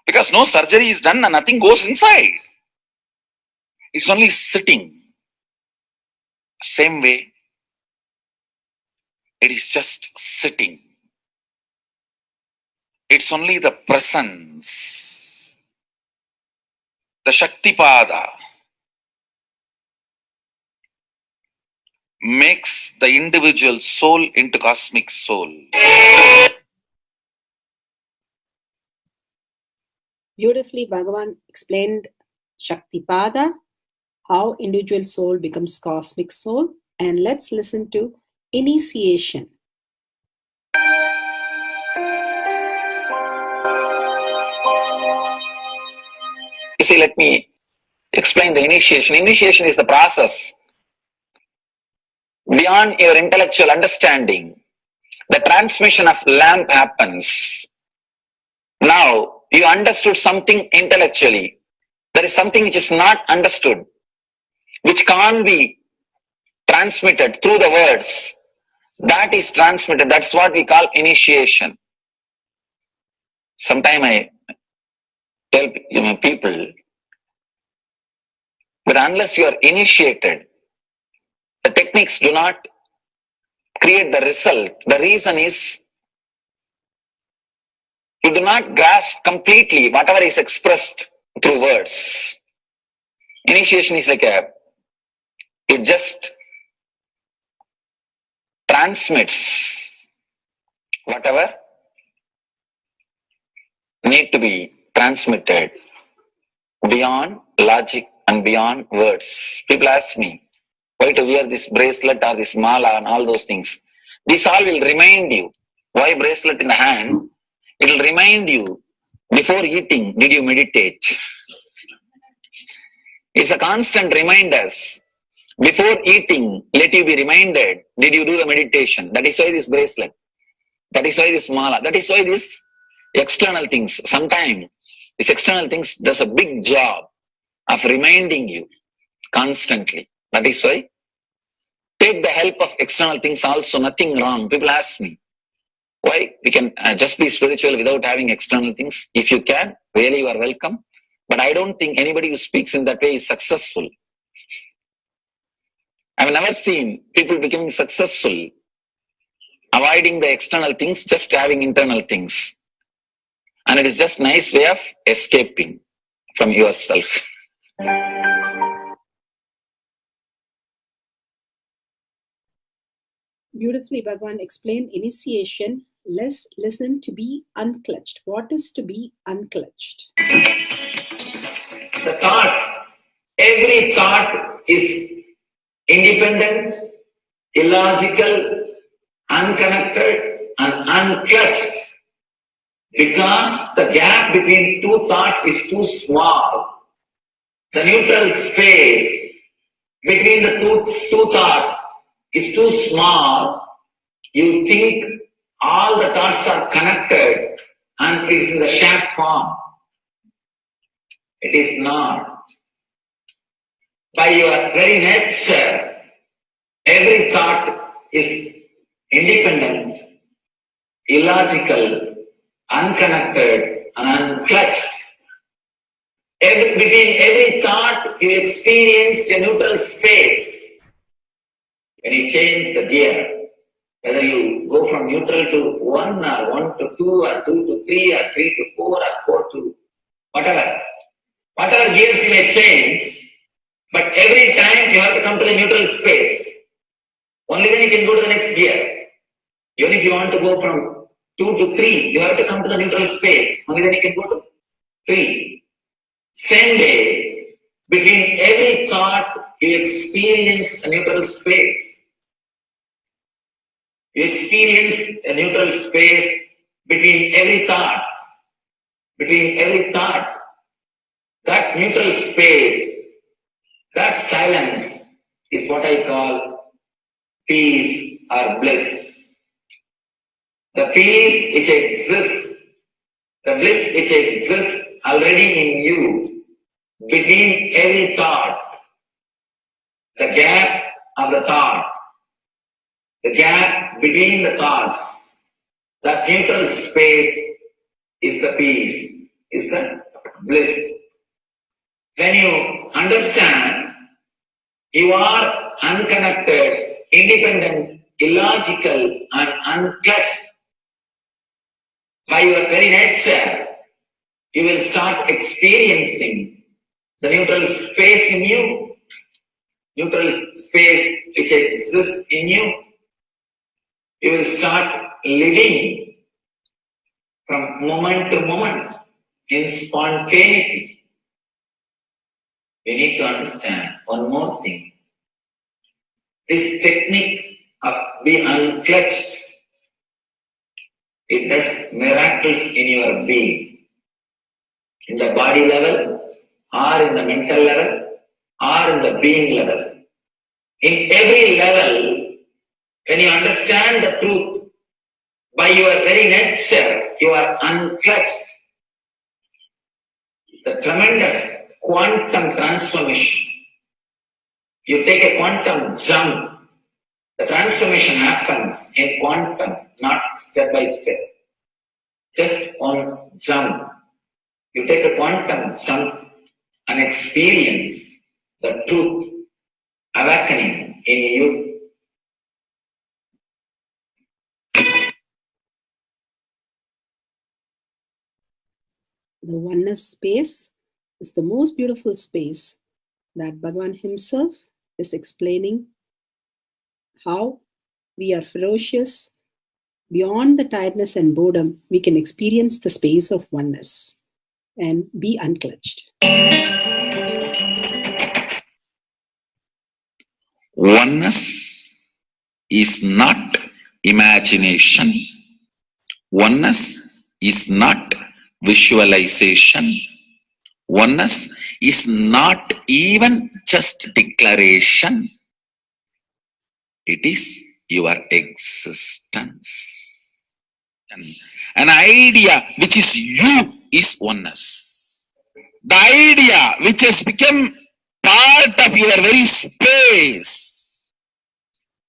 Because no surgery is done and nothing goes inside. It's only sitting. Same way, it is just sitting. It's only the presence, the Shaktipada makes the individual soul into cosmic soul. Beautifully, Bhagavan explained Shaktipada, how individual soul becomes cosmic soul. And let's listen to initiation. see, let me explain the initiation. Initiation is the process beyond your intellectual understanding. The transmission of lamp happens. Now, you understood something intellectually. There is something which is not understood, which can't be transmitted through the words. That is transmitted. That's what we call initiation. Sometimes I tell people that unless you are initiated, the techniques do not create the result. The reason is you do not grasp completely whatever is expressed through words. Initiation is like it just transmits whatever need to be transmitted beyond logic and beyond words. People ask me why to wear this bracelet or this mala and all those things. This all will remind you. Why bracelet in the hand? It will remind you, before eating, did you meditate? It's a constant reminder. Before eating, let you be reminded, did you do the meditation? That is why this bracelet. That is why this mala. That is why this external things. Sometimes these external things does a big job of reminding you constantly. That is why take the help of external things also, nothing wrong. People ask me, why we can just be spiritual without having external things? If you can, really you are welcome. But I don't think anybody who speaks in that way is successful. I've never seen people becoming successful, avoiding the external things, just having internal things. And it is just a nice way of escaping from yourself. Beautifully, Bhagavan explained initiation. Let's listen to be unclutched. What is to be unclutched? The thoughts, every thought is independent, illogical, unconnected, and unclutched. Because the gap between two thoughts is too small. The neutral space between the two thoughts is too small. You think all the thoughts are connected and it is in the shape form. It is not. By your very nature, every thought is independent, illogical, unconnected, and unclutched. Between every thought, you experience a neutral space. When you change the gear, whether you go from neutral to 1 or 1 to 2 or 2 to 3 or 3 to 4 or 4 to whatever gears you may change, but every time you have to come to the neutral space. Only then you can go to the next gear. Even if you want to go from 2 to 3, you have to come to the neutral space. Only then you can go to 3. Same way, between every thought, you experience a neutral space. You experience a neutral space between every thought. Between every thought. That neutral space, that silence is what I call peace or bliss. The peace which exists, the bliss which exists already in you, between every thought, the gap of the thought, the gap between the thoughts, that neutral space is the peace, is the bliss. When you understand you are unconnected, independent, illogical, and unclutched, by your very nature, you will start experiencing the neutral space in you, neutral space which exists in you. You will start living from moment to moment in spontaneity. We need to understand one more thing. This technique of being unclutched, it does miracles in your being. In the body level, or in the mental level, or in the being level. In every level, when you understand the truth, by your very nature, you are unclutched. The tremendous quantum transformation. You take a quantum jump. The transformation happens in quantum, not step by step. Just on jump. You take a quantum jump and experience the truth awakening in you. The oneness space is the most beautiful space that Bhagavan himself is explaining how we are ferocious. Beyond the tiredness and boredom, we can experience the space of oneness and be unclutched. Oneness is not imagination. Oneness is not visualization. Oneness is not even just declaration. It is your existence. An idea which is you is oneness. The idea which has become part of your very space,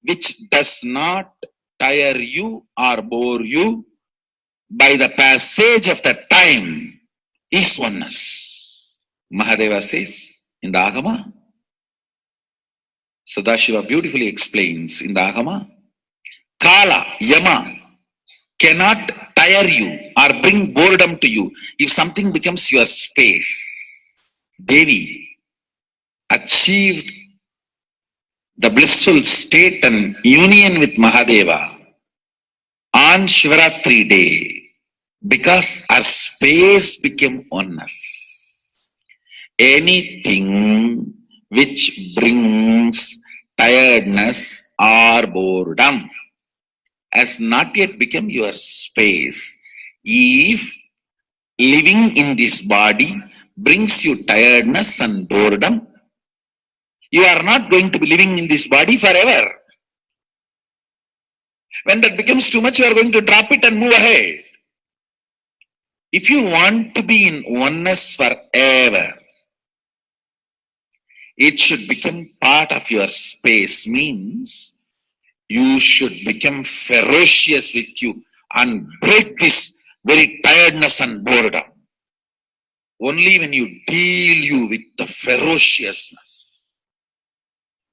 which does not tire you or bore you by the passage of the time, is oneness. Mahadeva says in the Agama, Sadashiva beautifully explains in the Agama, Kala, Yama cannot tire you or bring boredom to you if something becomes your space. Devi achieved the blissful state and union with Mahadeva on Shivaratri day because her space became oneness. Anything which brings tiredness or boredom has not yet become your space. If living in this body brings you tiredness and boredom, you are not going to be living in this body forever. When that becomes too much, you are going to drop it and move ahead. If you want to be in oneness forever, it should become part of your space, means you should become ferocious with you and break this very tiredness and boredom. Only when you deal you with the ferociousness,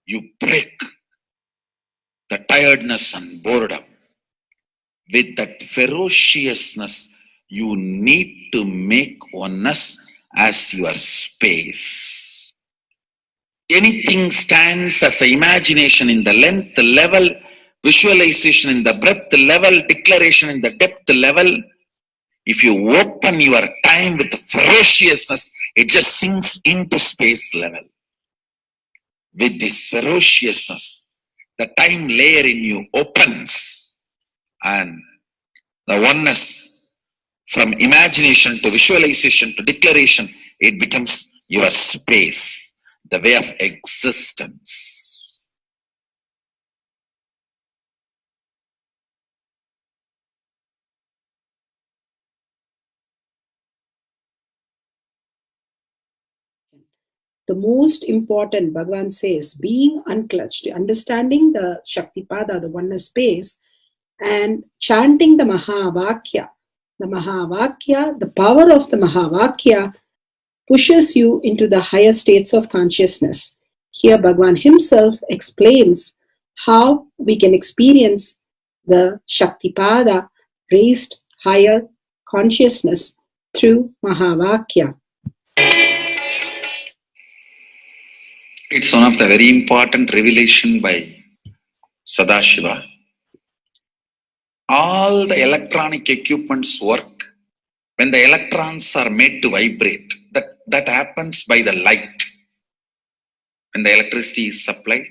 you break the tiredness and boredom. With that ferociousness, you need to make oneness as your space. Anything stands as an imagination in the length level, visualization in the breadth level, declaration in the depth level. If you open your time with ferociousness, it just sinks into space level. With this ferociousness, the time layer in you opens, and the oneness from imagination to visualization to declaration, it becomes your space, the way of existence. The most important, Bhagavan says, being unclutched, understanding the Shaktipada, the oneness space, and chanting the Mahavakya. The Mahavakya, the power of the Mahavakya pushes you into the higher states of consciousness. Here Bhagavan himself explains how we can experience the Shaktipada, raised higher consciousness through Mahavakya. It's one of the very important revelation by Sadashiva. All the electronic equipments work when the electrons are made to vibrate. That happens by the light. When the electricity is supplied,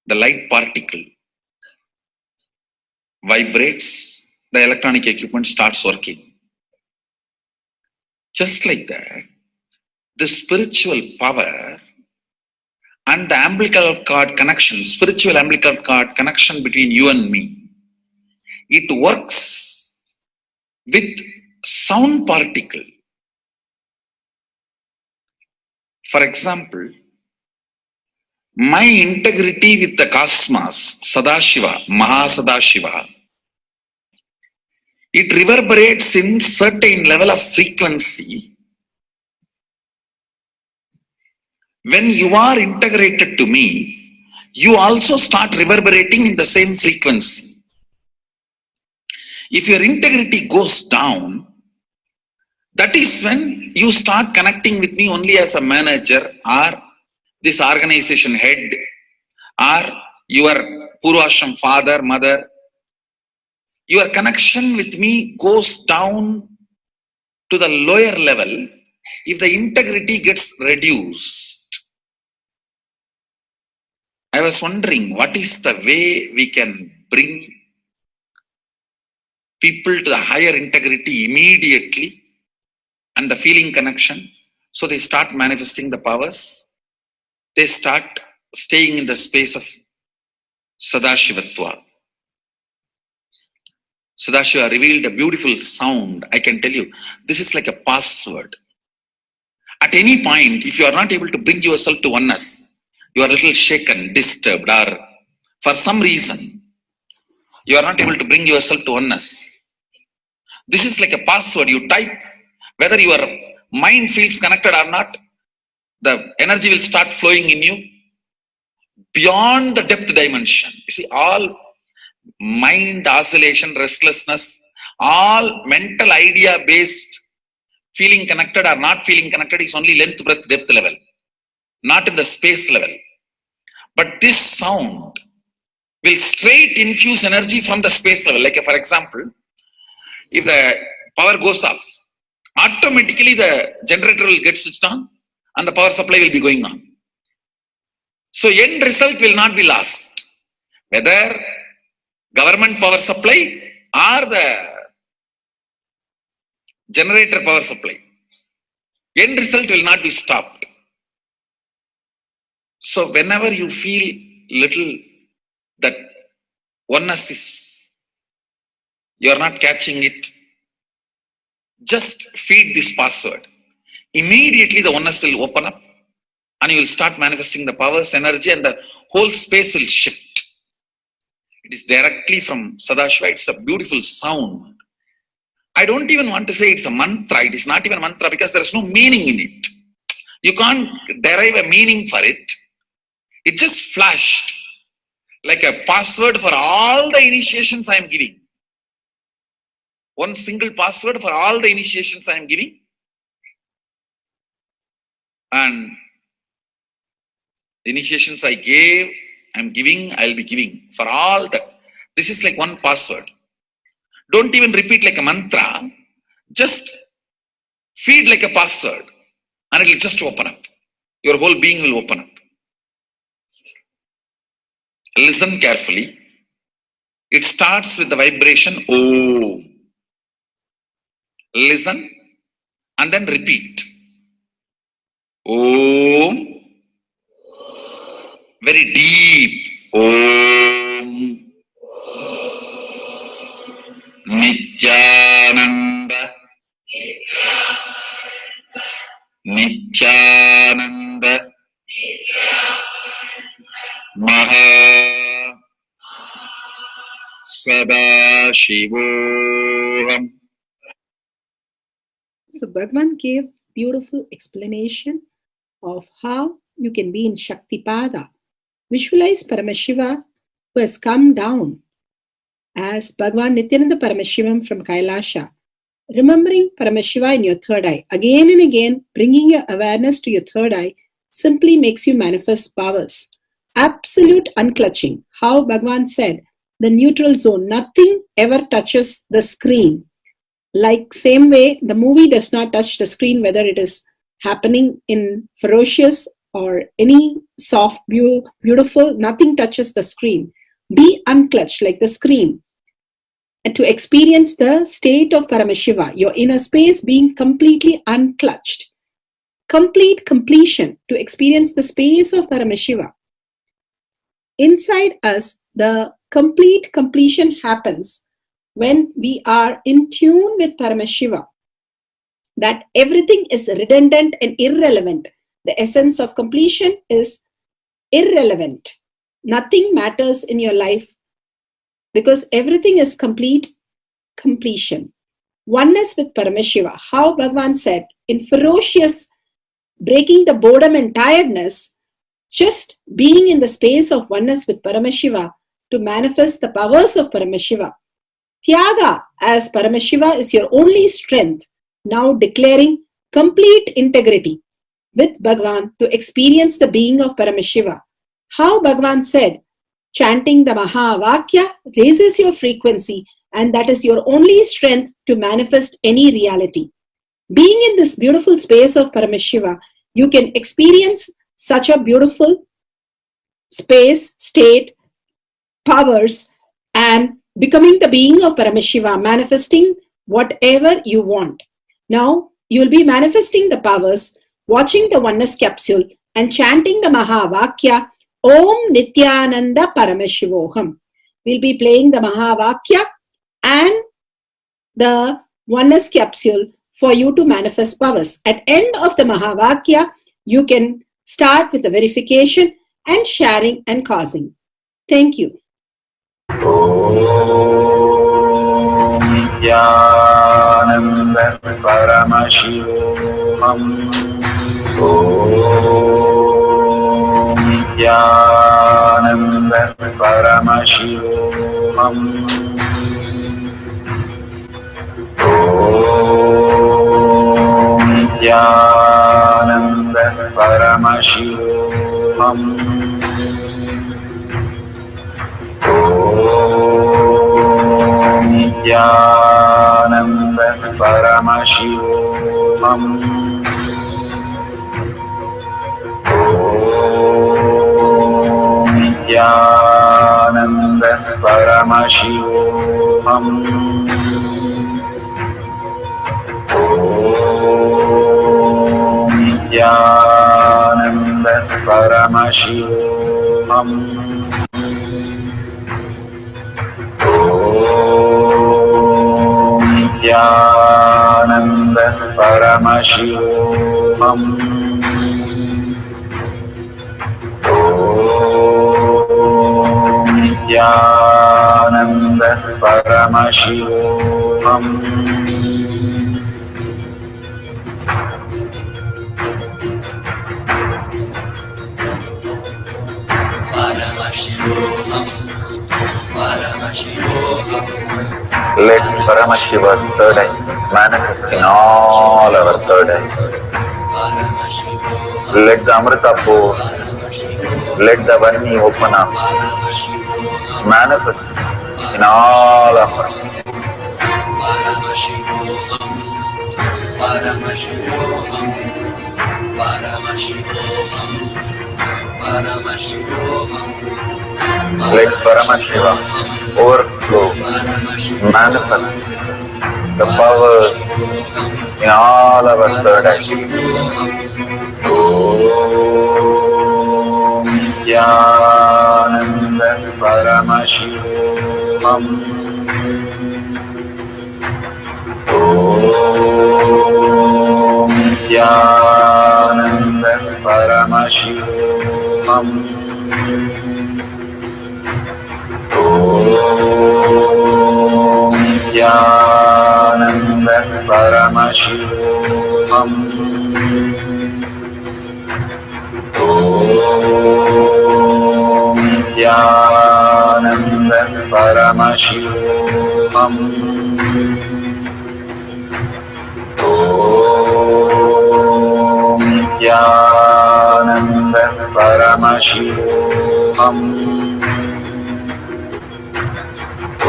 the light particle vibrates, the electronic equipment starts working. Just like that, the spiritual power and the umbilical cord connection, spiritual umbilical cord connection between you and me, it works with sound particle. For example, my integrity with the cosmos, Sadashiva, Mahasadashiva, it reverberates in certain level of frequency. When you are integrated to me, you also start reverberating in the same frequency. If your integrity goes down, that is when you start connecting with me only as a manager or this organization head or your Purvashram father, mother. Your connection with me goes down to the lower level if the integrity gets reduced. I was wondering, what is the way we can bring people to the higher integrity immediately and the feeling connection, so they start manifesting the powers, they start staying in the space of Sadashivatva. Sadashiva revealed a beautiful sound. I can tell you, this is like a password. At any point, if you are not able to bring yourself to oneness, you are a little shaken, disturbed, or for some reason, you are not able to bring yourself to oneness. This is like a password. You type, whether your mind feels connected or not, the energy will start flowing in you beyond the depth dimension. You see, all mind oscillation, restlessness, all mental idea based feeling connected or not feeling connected is only length, breadth, depth level, not in the space level. But this sound will straight infuse energy from the space level. Like for example, if the power goes off, automatically the generator will get switched on and the power supply will be going on. So end result will not be lost. Whether government power supply or the generator power supply, end result will not be stopped. So whenever you feel little that oneness is, you are not catching it, just feed this password. Immediately the oneness will open up and you will start manifesting the powers, energy, and the whole space will shift. It is directly from Sadashiva. It's a beautiful sound. I don't even want to say it's a mantra. It is not even a mantra because there is no meaning in it. You can't derive a meaning for it. It just flashed like a password for all the initiations I am giving. One single password for all the initiations I am giving. And the initiations I gave, I am giving, I will be giving for all that. This is like one password. Don't even repeat like a mantra. Just feed like a password and it will just open up. Your whole being will open up. Listen carefully. It starts with the vibration Om. Listen and then repeat. Om. Very deep. Om. Nityananda. Nityananda. Maha Sadashivoham. So Bhagavan gave beautiful explanation of how you can be in Shaktipada. Visualize Paramashiva who has come down as Bhagavan Nityananda Paramashivam from Kailasha. Remembering Paramashiva in your third eye, again and again, bringing your awareness to your third eye simply makes you manifest powers. Absolute unclutching. How Bhagavan said, the neutral zone, nothing ever touches the screen. Like same way, the movie does not touch the screen, whether it is happening in ferocious or any soft, beautiful, nothing touches the screen. Be unclutched like the screen. And to experience the state of Paramashiva, your inner space being completely unclutched, complete completion, to experience the space of Paramashiva. Inside us, the complete completion happens when we are in tune with Paramashiva, that everything is redundant and irrelevant. The essence of completion is irrelevant. Nothing matters in your life because everything is complete completion. Oneness with Paramashiva. How Bhagavan said, in ferocious breaking the boredom and tiredness, just being in the space of oneness with Paramashiva to manifest the powers of Paramashiva. Tyaga as Paramashiva is your only strength, now declaring complete integrity with Bhagavan to experience the being of Paramashiva. How Bhagavan said, chanting the Mahavakya raises your frequency, and that is your only strength to manifest any reality. Being in this beautiful space of Paramashiva, you can experience such a beautiful space, state, powers, and becoming the being of Paramashiva, manifesting whatever you want. Now, you'll be manifesting the powers, watching the oneness capsule, and chanting the Mahavakya, Om Nityananda Paramashivoham. We'll be playing the Mahavakya and the oneness capsule for you to manifest powers. At end of the Mahavakya, you can start with the verification and sharing and causing. Thank you. Nityananda Paramashivoham. Om Nityananda Paramashivoham. Om Nityananda Paramashivoham. Om Nityananda Paramashivoham. Om Nityananda Paramashivoham. Om Nityananda Paramashivoham. Om Nityananda Paramashivoham. Om Nityananda Paramashivoham. Let Paramashiva's third eye manifest in all our third eyes. Let the Amrita pour, let the Vani open up, manifest in all of us. Let Paramashiva overflow, manifest the powers in all our third eyes. Om Nityananda Paramashivoham. Om Nityananda Paramashivoham. Om Nityananda Paramashivoham. Om Nityananda Paramashivoham. Om Nityananda Paramashivoham. Om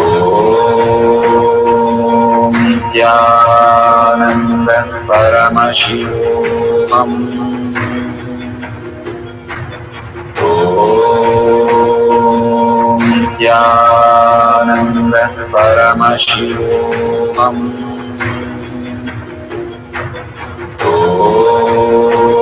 Nityananda Paramashivoham. Om Nityananda Paramashivoham. Om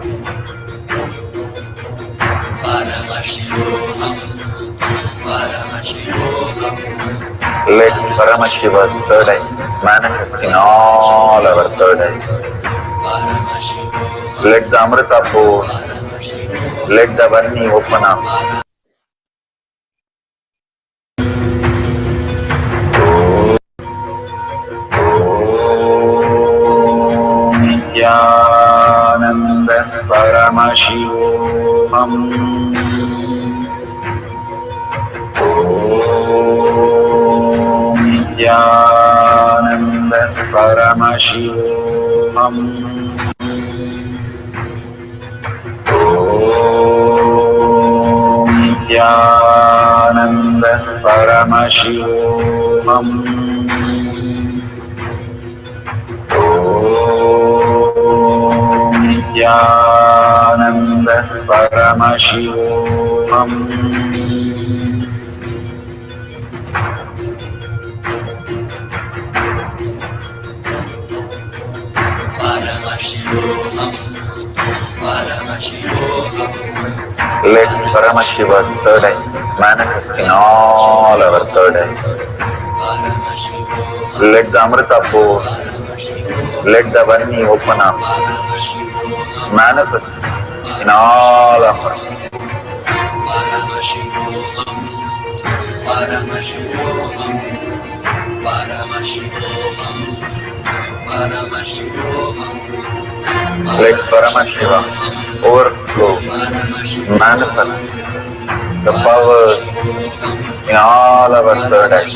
Let Paramashiva's third eye manifest in all our third eyes. Let the Amrita pour, let the Varni open up. Nityananda Paramashivoham. Nityananda Paramashivoham. Nityananda Paramashivoham. Nityananda Paramashivoham. Let Paramashiva's third eye manifest in all our third eyes. Let the Amrita pour, let the Varni open up, manifest in all of us. Let Paramashiva overflow, manifest the powers in all our third eyes.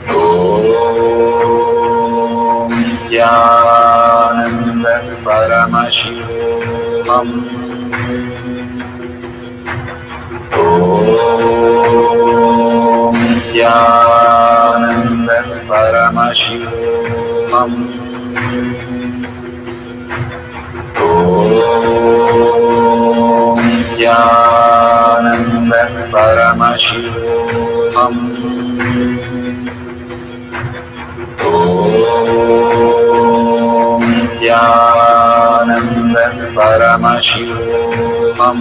Om Nityananda Paramashivoham. Om Nityananda Paramashivoham. Om Nityananda Paramashivoham. Om Nityananda Paramashivoham.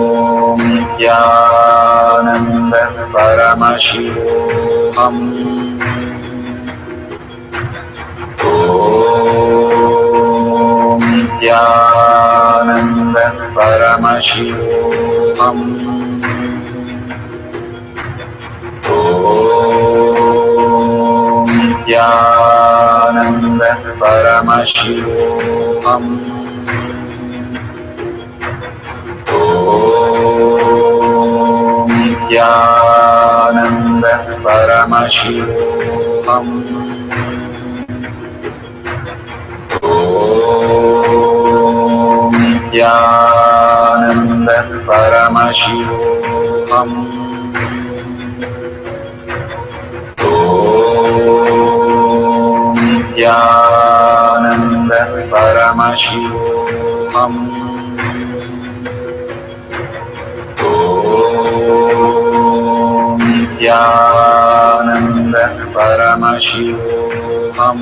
Om Nityananda Paramashivoham. Om Nityananda Paramashivoham. Om Nityananda Paramashivoham. Om Nityananda Paramashivoham. Om Nityananda Paramashivoham. Om Nityananda Paramashivoham. Om Nityananda Paramashivoham.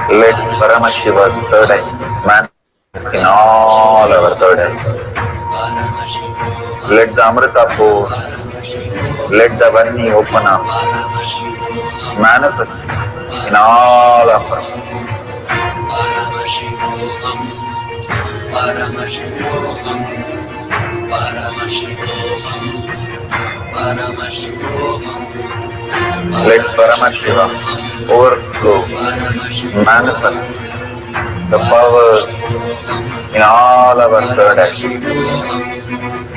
Let Paramashiva's third eye manifest in all our third eyes. Let the Amrita pour, let the Varni open up, manifest in all of us. Let Paramashiva overflow, manifest the powers in all our third eyes.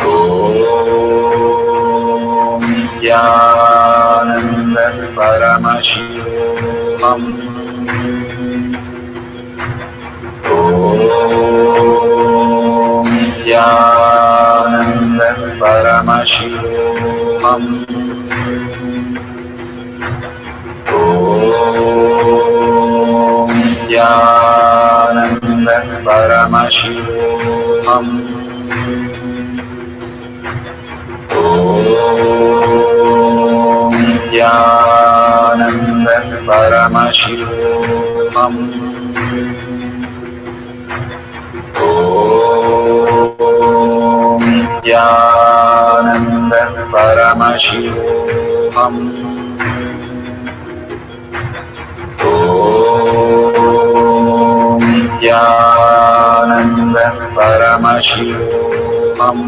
Om Nityananda Paramashivoham. Om Nityananda Paramashivoham. Om Nityananda Paramashivoham. Paramashivoham. Nityananda Paramashivoham. Nityananda Paramashivoham. Nityananda Paramashivoham.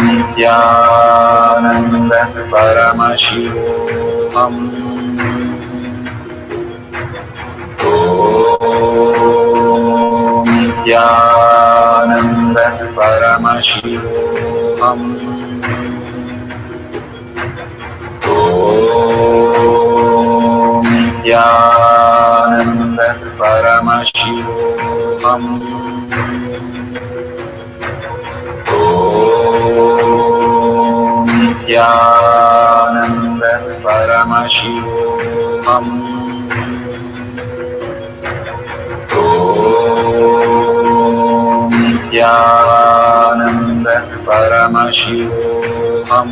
Nityananda Paramashivoham. Nityananda Paramashivoham. Nityananda Paramashivoham. Nityananda Paramashivoham. Nityananda Paramashivoham. Nityananda Paramashivoham.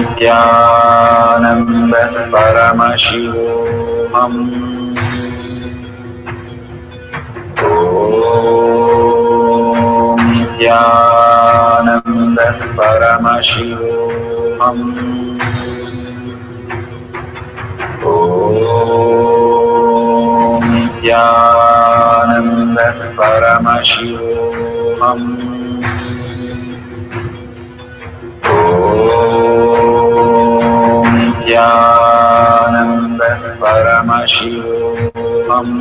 Nityananda Paramashivoham. Nityananda Paramashivoham. Nityananda Paramashivoham. Nityananda Paramashivoham.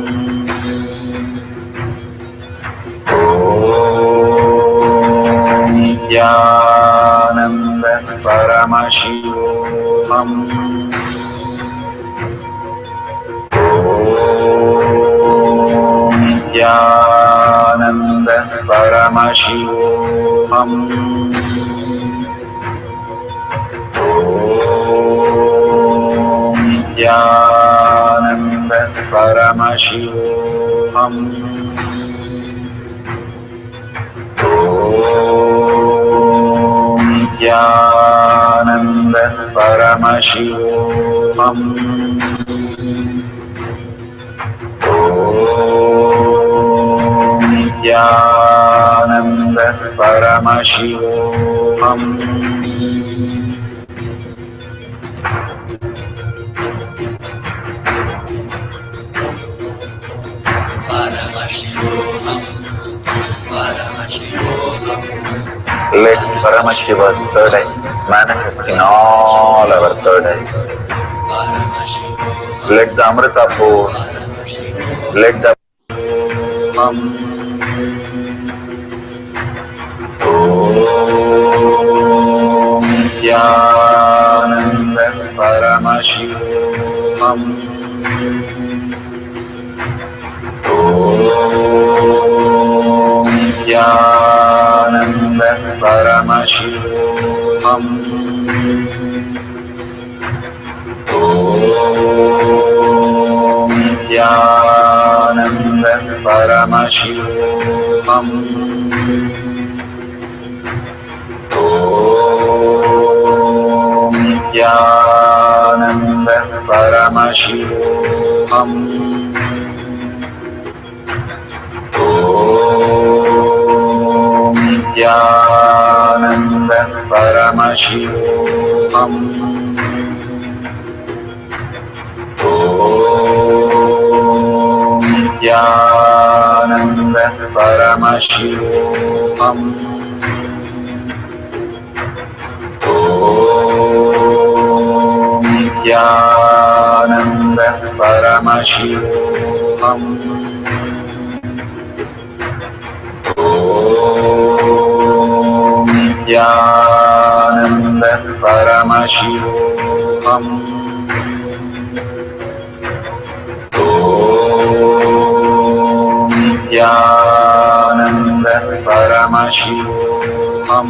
Nityananda Paramashivoham. Nityananda Paramashivoham. Nityananda Paramashivoham. Nityananda Paramashivoham. Let Paramashiva's third eye manifest in all our third eyes. Let the Amrita pour, let the Om Nityananda Paramashivoham. Nityananda Paramashivoham. Nityananda Paramashivoham. Nityananda Paramashivoham. Nityananda Paramashivoham. Nityananda Paramashivoham. Nityananda Paramashivoham. Nityananda Paramashivoham. Nityananda Paramashivoham. Om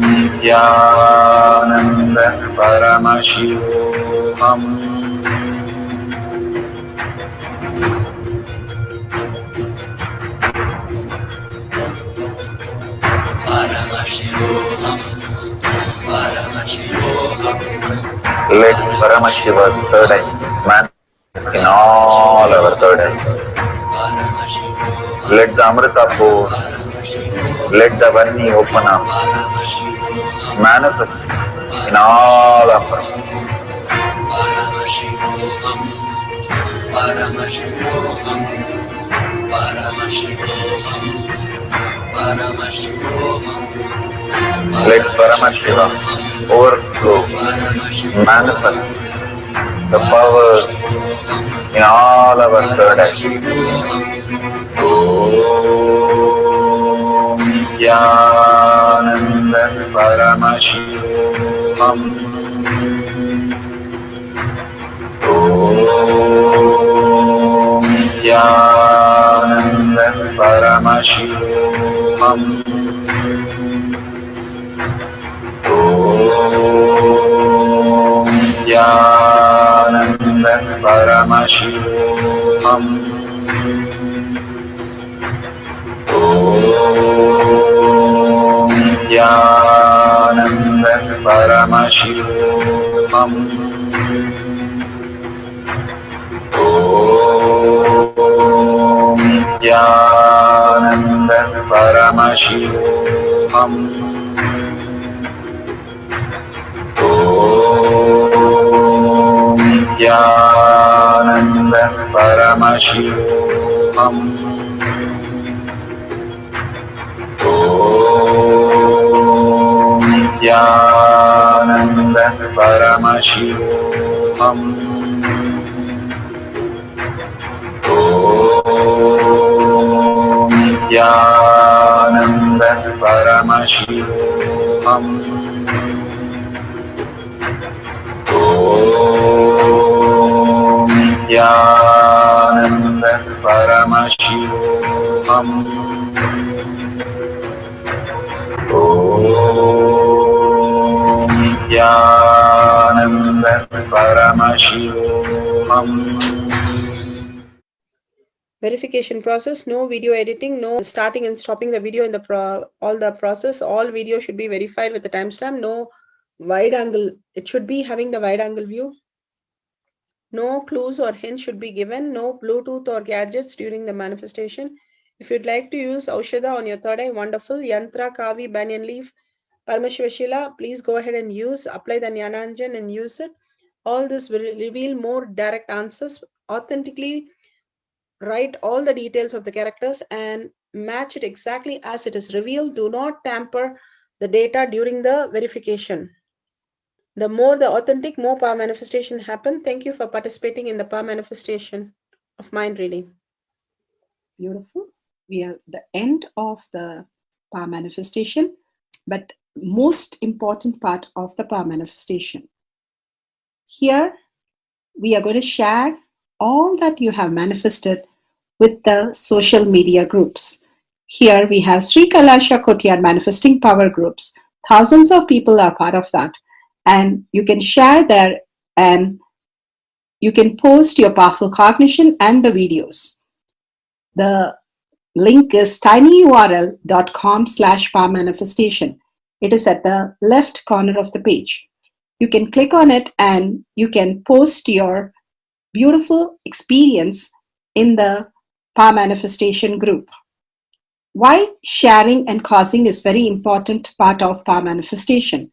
Nityananda Paramashivoham. Let Paramashiva's third eye manifest in all our third eyes. Let the Amrita pour, let the Varni open up, manifest in all of us. Let Paramashiva overflow, manifest the powers in all our third eyes. Om Nityananda Paramashivoham. Om Nityananda Paramashivoham. Om Nityananda Paramashivoham. Om Nityananda Paramashivoham. Om Nityananda Paramashivoham. Om Nityananda Paramashivoham. Om Nityananda Paramashivoham. Om Nityananda Paramashivoham. Om Nityananda Paramashivoham. Om Nityananda Paramashivoham. Verification process, no video editing, no starting and stopping the video in the process. All video should be verified with the timestamp. No wide angle, it should be having the wide angle view. No clues or hints should be given. No Bluetooth or gadgets during the manifestation. If you'd like to use Aushadha on your third eye, wonderful. Yantra, Kavi, Banyan leaf, Paramashiva, please go ahead and use. Apply the Jnananjan and use it. All this will reveal more direct answers. Authentically write all the details of the characters and match it exactly as it is revealed. Do not tamper the data during the verification. The more the authentic, more power manifestation happen. Thank you for participating in the power manifestation of mind reading. Beautiful. We are at the end of the power manifestation, but most important part of the power manifestation. Here, we are going to share all that you have manifested with the social media groups. Here we have Sri Kailasha Kotyar manifesting power groups. Thousands of people are part of that. And you can share there and you can post your powerful cognition and the videos. The link is tinyurl.com/power manifestation. It is at the left corner of the page. You can click on it and you can post your beautiful experience in the power manifestation group. Why sharing and causing is very important part of power manifestation.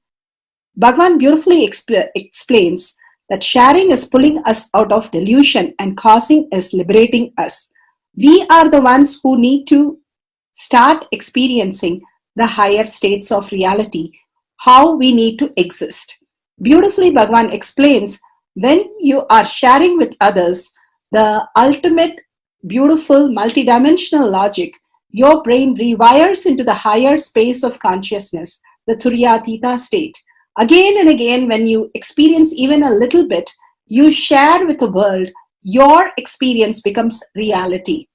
Bhagavan beautifully explains that sharing is pulling us out of delusion and causing is liberating us. We are the ones who need to start experiencing the higher states of reality, how we need to exist. Beautifully, Bhagavan explains when you are sharing with others the ultimate beautiful multidimensional logic, your brain rewires into the higher space of consciousness, the Turyatita state. Again and again, when you experience even a little bit, you share with the world, your experience becomes reality.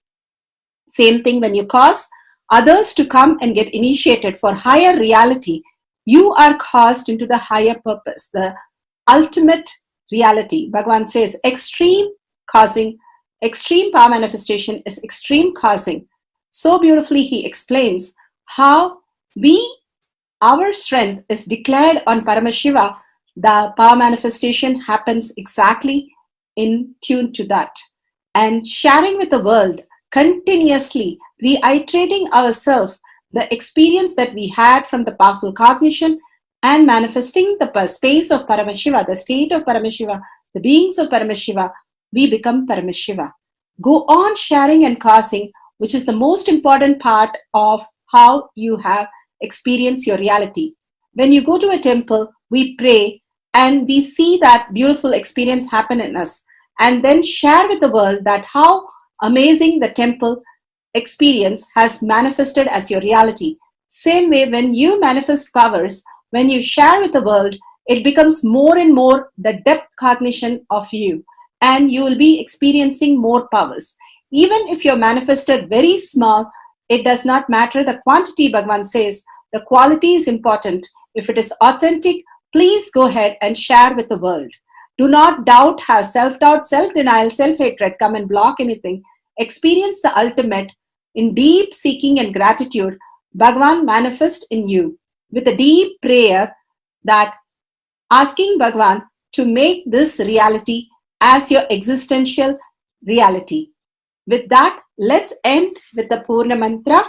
Same thing when you cause others to come and get initiated for higher reality, you are caused into the higher purpose, the ultimate reality. Bhagavan says extreme causing, extreme power manifestation is extreme causing. So beautifully he explains how our strength is declared on Paramashiva. The power manifestation happens exactly in tune to that. And sharing with the world, continuously reiterating ourselves the experience that we had from the powerful cognition and manifesting the space of Paramashiva, the state of Paramashiva, the beings of Paramashiva, we become Paramashiva. Go on sharing and causing, which is the most important part of how you have experienced your reality. When you go to a temple, we pray and we see that beautiful experience happen in us, and then share with the world that how amazing the temple experience has manifested as your reality. Same way, when you manifest powers, when you share with the world, it becomes more and more the depth cognition of you, and you will be experiencing more powers. Even if you're manifested very small, it does not matter the quantity. Bhagavan says the quality is important. If it is authentic, please go ahead and share with the world. Do not doubt, have self-doubt, self-denial, self-hatred come and block anything. Experience the ultimate in deep seeking and gratitude. Bhagavan manifest in you with a deep prayer, that asking Bhagavan to make this reality as your existential reality. With that, let's end with the Purna Mantra.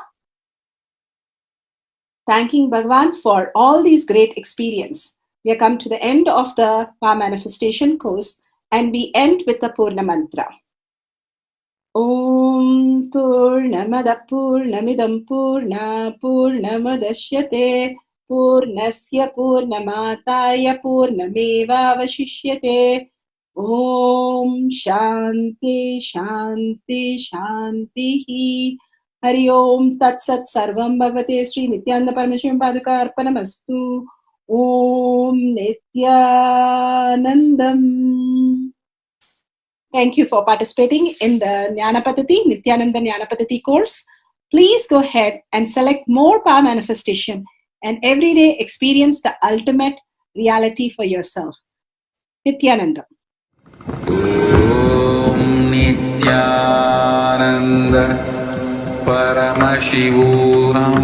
Thanking Bhagavan for all these great experience. We have come to the end of the Power Manifestation course, and we end with the Purna Mantra. Om Purnamada Purnamidam Purna Purnamudashyate Purnasya Purnamataya Purnameva Vashishyate. Om Shanti Shanti Shanti. Hari Om Tat Sat Sarvam Bhagavate Sri Nityananda Paramashivam Padaka Arpanamastu. Om Nityanandam. Thank you for participating in the Jnanapatati, Nityananda Jnanapatati course. Please go ahead and select more power manifestation and every day experience the ultimate reality for yourself. Nityananda. Om Nityananda Paramashivoham